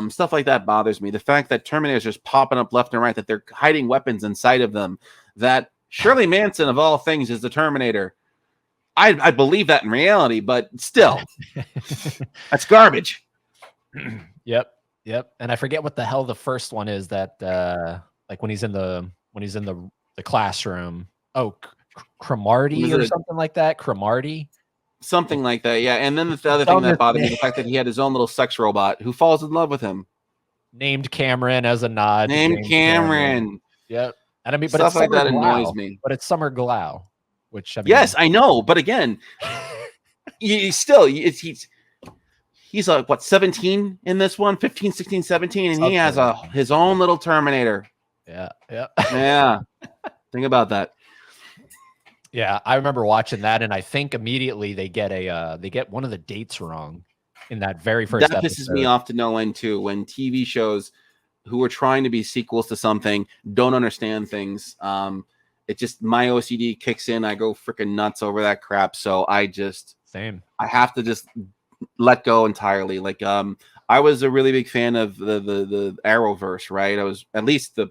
S5: Stuff like that bothers me. The fact that Terminators are just popping up left and right, that they're hiding weapons inside of them, that Shirley Manson of all things is the Terminator. I believe that in reality, but still, that's garbage.
S1: Yep. And I forget what the hell the first one is that like when he's in the classroom. Oh, Cromartie or something like that. Cromartie.
S5: Something like that, yeah. And then the other thing that bothered me, the fact that he had his own little sex robot who falls in love with him.
S1: Named Cameron as a nod.
S5: Named Cameron.
S1: Yep. And I mean, but
S5: Stuff
S1: it's
S5: like
S1: Summer
S5: that
S1: Glau,
S5: annoys me.
S1: But it's Summer Glau, which I mean,
S5: Yes, I know. But again, he's like, what, 17 in this one? 15, 16, 17, and he has his own little Terminator.
S1: Yeah.
S5: Yeah. Think about that.
S1: Yeah, I remember watching that, and I think immediately they get one of the dates wrong in that very first
S5: That
S1: episode.
S5: pisses me off to no end too, when TV shows who are trying to be sequels to something don't understand things. It just, my OCD kicks in. I go freaking nuts over that crap. So I have to just let go entirely. Like, I was a really big fan of the Arrowverse, right? I was at least the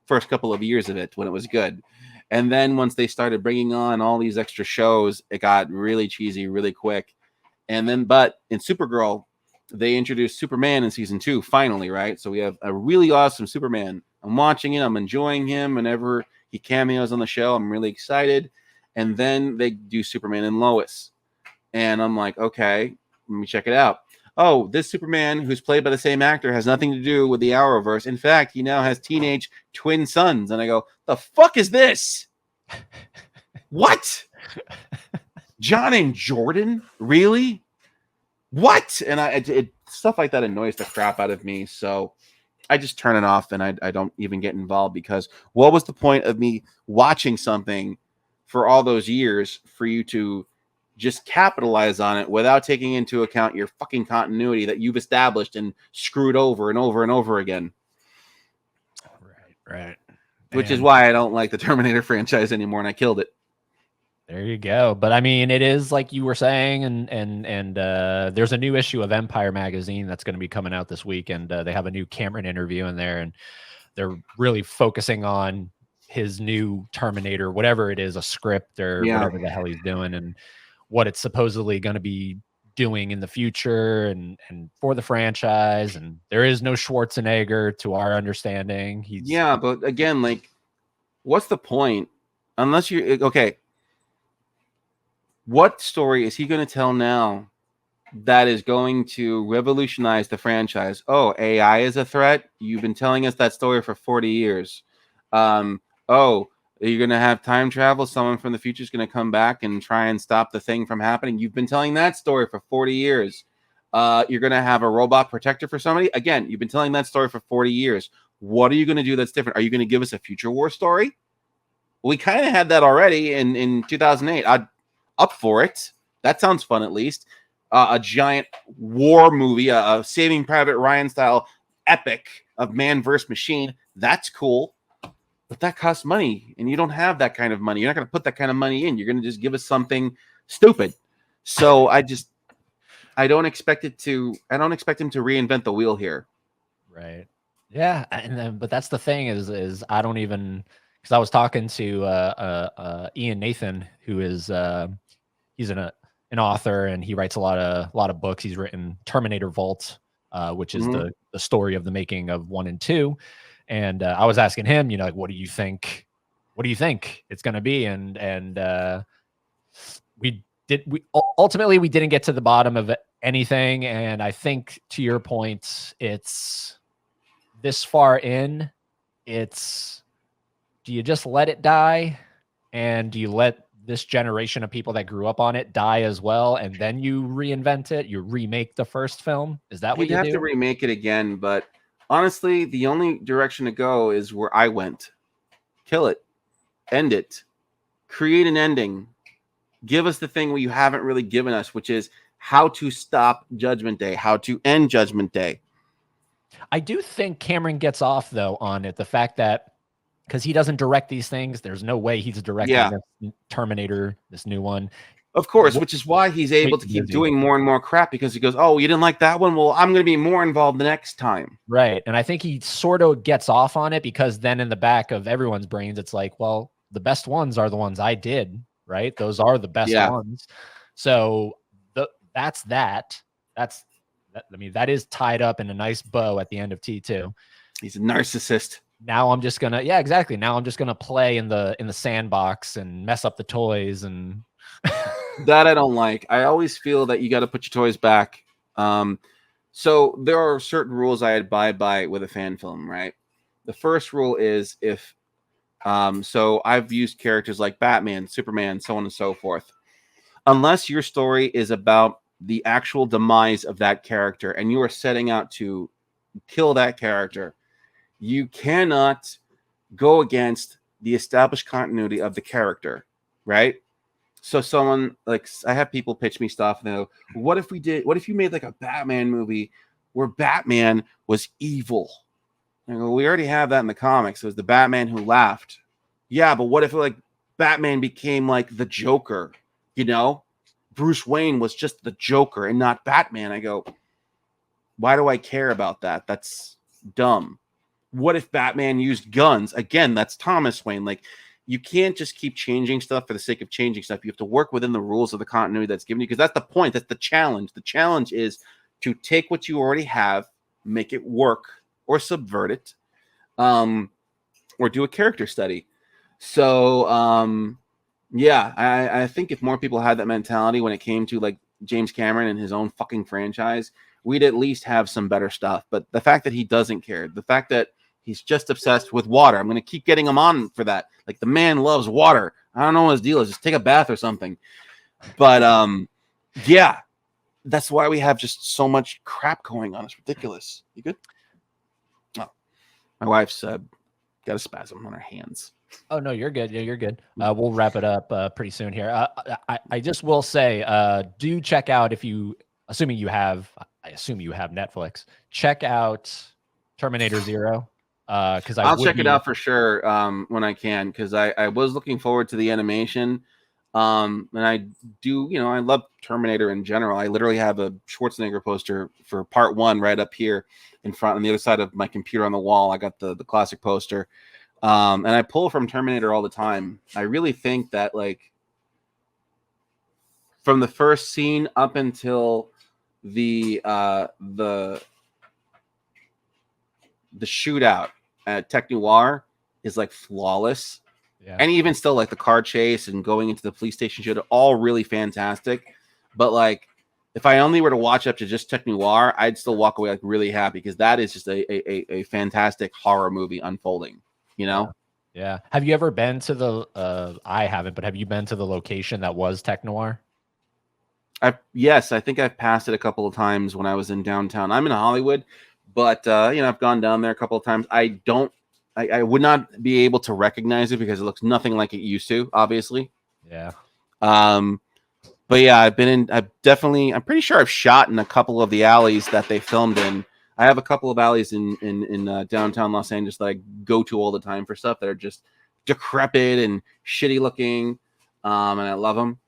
S5: first couple of years of it when it was good. And then once they started bringing on all these extra shows, it got really cheesy really quick. And then, but in Supergirl, they introduced Superman in season 2, finally, right? So we have a really awesome Superman. I'm watching it. I'm enjoying him. Whenever he cameos on the show, I'm really excited. And then they do Superman and Lois. And I'm like, okay, let me check it out. Oh, this Superman, who's played by the same actor, has nothing to do with the Arrowverse. In fact, he now has teenage twin sons. And I go, the fuck is this? What? John and Jordan? Really? What? And stuff like that annoys the crap out of me. So I just turn it off and I don't even get involved, because what was the point of me watching something for all those years for you to just capitalize on it without taking into account your fucking continuity that you've established and screwed over and over and over again?
S1: Right.
S5: Which is why I don't like the Terminator franchise anymore, and I killed it.
S1: There you go. But I mean, it is like you were saying, and there's a new issue of Empire magazine that's going to be coming out this week, and they have a new Cameron interview in there, and they're really focusing on his new Terminator, whatever it is, a script or whatever the hell he's doing, and what it's supposedly going to be doing in the future and for the franchise. And there is no Schwarzenegger to our understanding.
S5: But again, like, what's the point? Unless you okay, what story is he going to tell now that is going to revolutionize the franchise? Oh, AI is a threat. You've been telling us that story for 40 years. Oh, you're going to have time travel. Someone from the future is going to come back and try and stop the thing from happening. You've been telling that story for 40 years. You're going to have a robot protector for somebody. Again, you've been telling that story for 40 years. What are you going to do that's different? Are you going to give us a future war story? We kind of had that already in 2008. I'd up for it. That sounds fun, at least. a giant war movie, a Saving Private Ryan style epic of man versus machine. That's cool. But that costs money, and you don't have that kind of money. You're not going to put that kind of money in. You're going to just give us something stupid. So I don't expect him to reinvent the wheel here.
S1: Right. Yeah, and then, but that's the thing is I don't even, because I was talking to Ian Nathan, who is he's an author, and he writes a lot of books. He's written Terminator Vault, which is the story of the making of 1 and 2. And I was asking him, you know, like, what do you think it's going to be? And we ultimately we didn't get to the bottom of anything. And I think, to your point, it's this far in, it's, do you just let it die, and do you let this generation of people that grew up on it die as well, and then you reinvent it, you remake the first film? Is that what you
S5: have
S1: do?
S5: to remake it again? But honestly, the only direction to go is where I went. Kill it. End it. Create an ending. Give us the thing where you haven't really given us, which is how to stop Judgment Day, how to end Judgment Day.
S1: I do think Cameron gets off, though, on it. The fact that, because he doesn't direct these things, there's no way he's directing this Terminator, this new one.
S5: Of course, which is why he's able to keep doing more and more crap, because he goes, oh, you didn't like that one? Well, I'm going to be more involved the next time.
S1: Right. And I think he sort of gets off on it, because then in the back of everyone's brains, it's like, well, the best ones are the ones I did, right? Those are the best ones. So I mean, that is tied up in a nice bow at the end of T2.
S5: He's a narcissist.
S1: Now I'm just gonna, yeah, exactly. Now I'm just gonna play in the sandbox and mess up the toys, and
S5: that I don't like. I always feel that you got to put your toys back. So there are certain rules I abide by with a fan film, right? The first rule is if, so I've used characters like Batman, Superman, so on and so forth. Unless your story is about the actual demise of that character and you are setting out to kill that character, you cannot go against the established continuity of the character, right? So someone, like, I have people pitch me stuff and they go, what if you made like a Batman movie where Batman was evil? And I go, we already have that in the comics. It was the Batman who laughed. Yeah, but what if like Batman became like the Joker, you know? Bruce Wayne was just the Joker and not Batman. I go, why do I care about that? That's dumb. What if Batman used guns? Again, that's Thomas Wayne. Like, you can't just keep changing stuff for the sake of changing stuff. You have to work within the rules of the continuity that's given you, because that's the point. That's the challenge. The challenge is to take what you already have, make it work, or subvert it, or do a character study. So, yeah, I think if more people had that mentality when it came to like James Cameron and his own fucking franchise, we'd at least have some better stuff. But the fact that he doesn't care, the fact that he's just obsessed with water, I'm going to keep getting him on for that. Like, the man loves water. I don't know what his deal is. Just take a bath or something. But yeah, that's why we have just so much crap going on. It's ridiculous. You good? Oh, my wife's got a spasm on her hands.
S1: Oh, no, you're good. Yeah, you're good. We'll wrap it up pretty soon here. I just will say, do check out, if you, I assume you have Netflix, check out Terminator Zero. Because
S5: I'll check it out for sure when I can, because I was looking forward to the animation. And I do, you know, I love Terminator in general. I literally have a Schwarzenegger poster for part 1 right up here in front on the other side of my computer on the wall. I got the classic poster. And I pull from Terminator all the time. I really think that, like, from the first scene up until the shootout at Tech Noir is like flawless. Yeah. And even still, like the car chase and going into the police station shootout, all really fantastic. But like, if I only were to watch up to just Tech Noir, I'd still walk away like really happy, because that is just a fantastic horror movie unfolding. You know?
S1: Yeah. Have you ever been to the? I haven't, but have you been to the location that was Tech Noir?
S5: Yes, I think I've passed it a couple of times when I was in downtown. I'm in Hollywood, but you know, I've gone down there a couple of times. I would not be able to recognize it because it looks nothing like it used to, obviously.
S1: Yeah.
S5: But yeah, I'm pretty sure I've shot in a couple of the alleys that they filmed in. I have a couple of alleys in downtown Los Angeles that I go to all the time for stuff that are just decrepit and shitty looking, and I love them.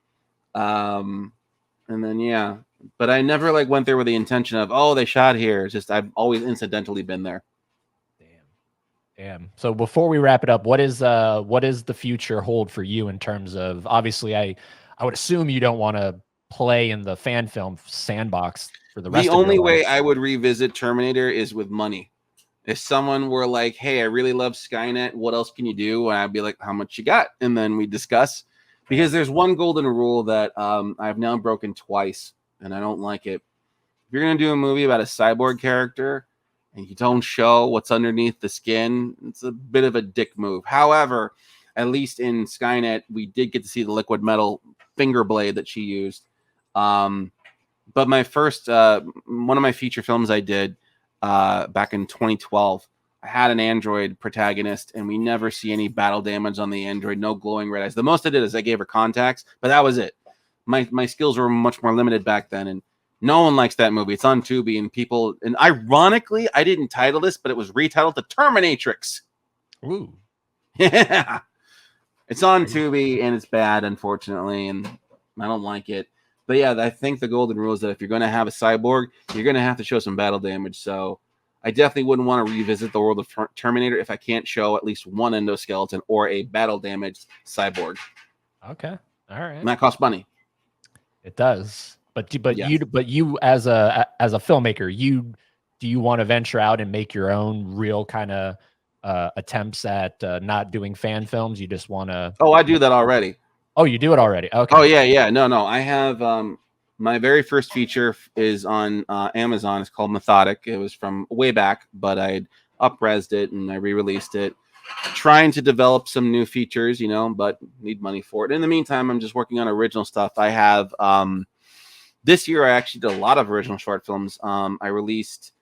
S5: And then yeah, but I never like went there with the intention of, oh, they shot here. It's just I've always incidentally been there.
S1: Damn. So before we wrap it up, what does the future hold for you in terms of, obviously I would assume you don't want to play in the fan film sandbox for the rest of your life.
S5: The only way I would revisit Terminator is with money. If someone were like, hey, I really love Skynet, what else can you do? And I'd be like, how much you got? And then we discuss. Because there's one golden rule that I've now broken twice, and I don't like it. If you're going to do a movie about a cyborg character and you don't show what's underneath the skin, it's a bit of a dick move. However, at least in Skynet, we did get to see the liquid metal finger blade that she used. But my first, one of my feature films I did back in 2012, I had an android protagonist, and we never see any battle damage on the android, no glowing red eyes. The most I did is I gave her contacts, but that was it. My skills were much more limited back then, and no one likes that movie. It's on Tubi, and people, and ironically, I didn't title this, but it was retitled The Terminatrix.
S1: Ooh.
S5: Yeah. It's on Tubi, and it's bad, unfortunately, and I don't like it. But yeah, I think the golden rule is that if you're going to have a cyborg, you're going to have to show some battle damage. So I definitely wouldn't want to revisit the world of Terminator if I can't show at least one endoskeleton or a battle damaged cyborg.
S1: Okay. All right.
S5: And that costs money.
S1: It does. But
S5: Yes.
S1: you as a filmmaker, do you want to venture out and make your own real kind of attempts at not doing fan films? You just want to...
S5: Oh, I do that already.
S1: Oh, you do it already. Okay.
S5: Oh yeah. No. I have my very first feature is on Amazon. It's called Methodic. It was from way back, but I'd up-resed it and I re-released it. Trying to develop some new features, but need money for it. In the meantime, I'm just working on original stuff. I have this year I actually did a lot of original short films. I released,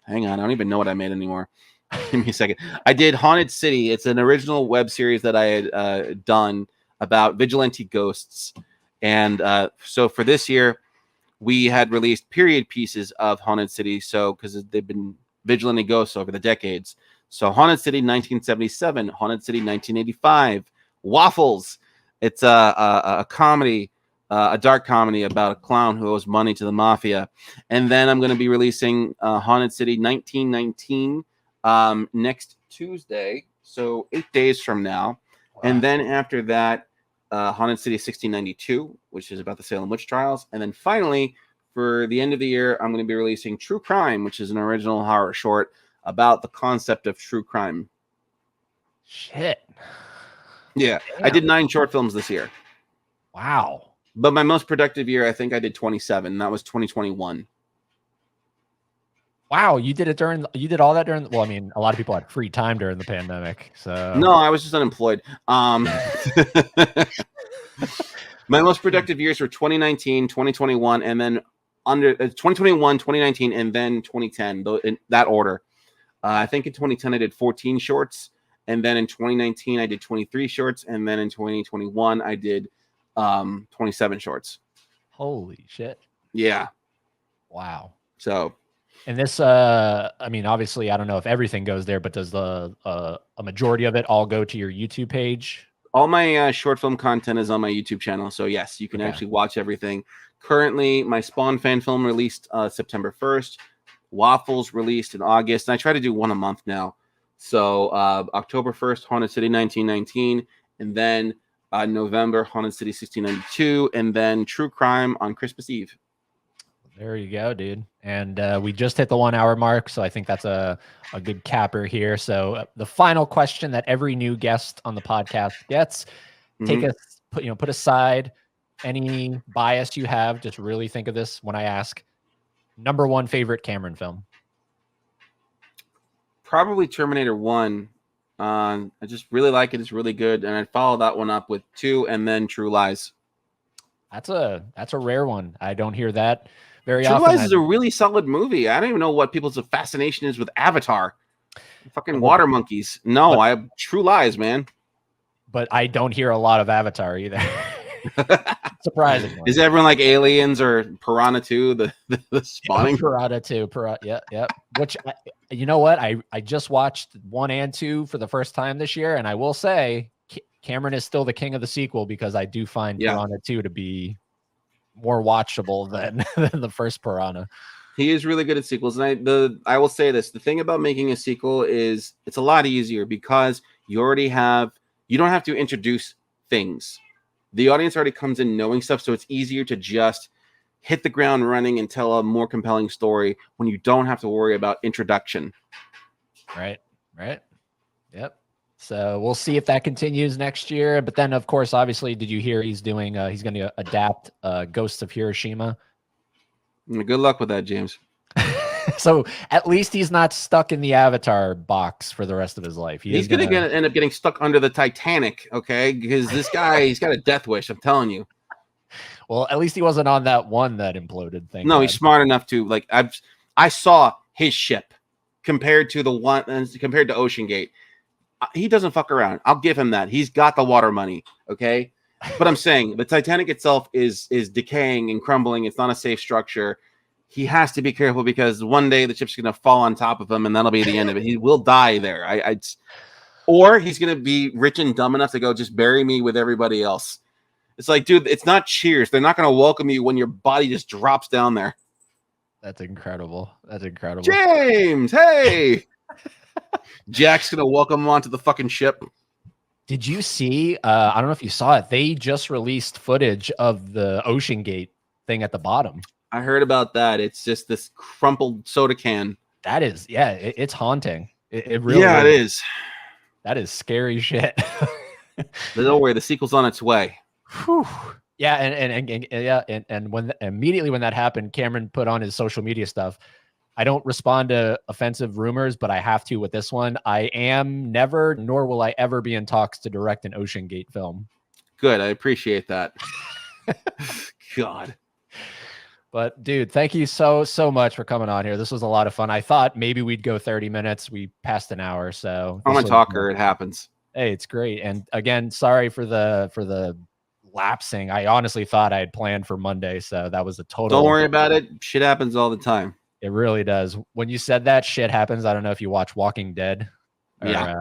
S5: hang on, I don't even know what I made anymore. Give me a second. I did Haunted City. It's an original web series that I had done about vigilante ghosts. And so for this year, we had released period pieces of Haunted City. So because they've been vigilante ghosts over the decades. So Haunted City 1977, Haunted City 1985, Waffles. It's a comedy, a dark comedy about a clown who owes money to the mafia. And then I'm going to be releasing Haunted City 1919 next Tuesday, so 8 days from now. Wow. And then after that, Haunted City 1692, which is about the Salem witch trials. And then finally, for the end of the year, I'm going to be releasing True Crime, which is an original horror short about the concept of true crime.
S1: Shit.
S5: Yeah. Damn. I did 9 short films this year.
S1: Wow.
S5: But my most productive year, I think I did 27. That was 2021.
S1: Wow, you did all that during, well, I mean, a lot of people had free time during the pandemic. So
S5: no, I was just unemployed. My most productive years were 2019, 2021, and then under 2021, 2019, and then 2010, in that order. I think in 2010 I did 14 shorts, and then in 2019 I did 23 shorts, and then in 2021 I did 27 shorts.
S1: Holy shit.
S5: Yeah.
S1: Wow.
S5: So,
S1: and this, I mean, obviously, I don't know if everything goes there, but does a majority of it all go to your YouTube page?
S5: All my short film content is on my YouTube channel. So yes, you can actually watch everything. Currently, my Spawn fan film released September 1st. Waffles released in August. And I try to do one a month now. So October 1st, Haunted City 1919. And then November, Haunted City 1692. And then True Crime on Christmas Eve.
S1: There you go, dude. And we just hit the 1 hour mark. So I think that's a good capper here. So the final question that every new guest on the podcast gets, put aside any bias you have. Just really think of this when I ask, number one favorite Cameron film.
S5: Probably Terminator 1. I just really like it. It's really good. And I'd follow that one up with 2 and then True Lies. That's a
S1: rare one. I don't hear that very
S5: True
S1: often.
S5: Lies is a really solid movie. I don't even know what people's fascination is with Avatar. Fucking water monkeys. No, I have True Lies, man.
S1: But I don't hear a lot of Avatar either. Surprisingly.
S5: Is everyone like Aliens or Piranha 2, the spawning?
S1: Piranha 2. Yep. Which, you know what? I just watched 1 and 2 for the first time this year, and I will say Cameron is still the king of the sequel because I do find Piranha 2 to be more watchable than the first Piranha.
S5: He is really good at sequels, and I will say this: the thing about making a sequel is it's a lot easier because you don't have to introduce things. The audience already comes in knowing stuff, so it's easier to just hit the ground running and tell a more compelling story when you don't have to worry about introduction.
S1: Right. Yep. So we'll see if that continues next year. But then, of course, obviously, did you hear he's going to adapt Ghosts of Hiroshima?
S5: Good luck with that, James.
S1: So at least he's not stuck in the Avatar box for the rest of his life.
S5: He's going to end up getting stuck under the Titanic, okay? Because this guy, he's got a death wish, I'm telling you.
S1: Well, at least he wasn't on that one that imploded thing.
S5: No, he's smart enough to, like, I saw his ship compared to Ocean Gate. He doesn't fuck around. I'll give him that. He's got the water money, okay? But I'm saying the Titanic itself is decaying and crumbling. It's not a safe structure. He has to be careful because one day the ship's going to fall on top of him, and that'll be the end of it. He will die there. Or he's going to be rich and dumb enough to go, just bury me with everybody else. It's like, dude, it's not Cheers. They're not going to welcome you when your body just drops down there.
S1: That's incredible.
S5: James, hey. Jack's going to welcome him onto the fucking ship.
S1: Did you see, I don't know if you saw it, they just released footage of the Ocean Gate thing at the bottom.
S5: I heard about that. It's just this crumpled soda can.
S1: That is, it's haunting. It really
S5: it is.
S1: That is scary shit.
S5: But don't worry, the sequel's on its way.
S1: Whew. Yeah, and when immediately when that happened, Cameron put on his social media stuff. I don't respond to offensive rumors, but I have to with this one. I am never, nor will I ever be in talks to direct an Ocean Gate film.
S5: Good, I appreciate that. God.
S1: But dude, thank you so much for coming on here. This was a lot of fun. I thought maybe we'd go 30 minutes. We passed an hour, so
S5: I'm a talker. It happens.
S1: Hey, it's great. And again, sorry for the lapsing. I honestly thought I had planned for Monday, so that was a total.
S5: Don't worry about it. Shit happens all the time.
S1: It really does. When you said that shit happens, I don't know if you watch Walking Dead. Or,
S5: yeah.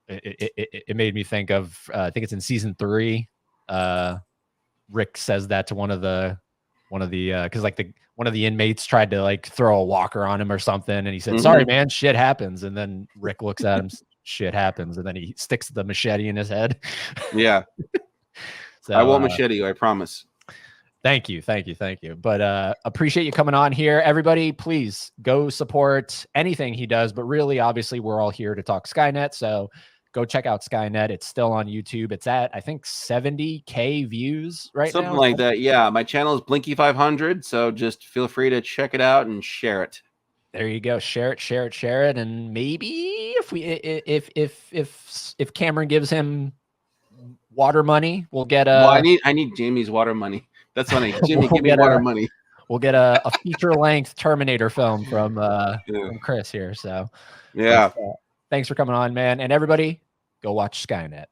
S1: It made me think of. I think it's in season 3. Rick says that to one of the because like one of the inmates tried to like throw a walker on him or something, and he said, "Sorry, man, shit happens." And then Rick looks at him, shit happens, and then he sticks the machete in his head.
S5: Yeah. So, I won't machete you, I promise.
S1: Thank you. But appreciate you coming on here. Everybody, please go support anything he does. But really, obviously, we're all here to talk Skynet. So go check out Skynet. It's still on YouTube. It's at, I think, 70K views right now.
S5: Something like that. Yeah. My channel is Blinky500. So just feel free to check it out and share it.
S1: There you go. Share it. And maybe if Cameron gives him water money, we'll get a.
S5: Well, I need Jamie's water money. That's funny. Jimmy, give me water money.
S1: We'll get a feature-length Terminator film from Chris here. So
S5: yeah.
S1: Thanks for coming on, man. And everybody, go watch Skynet.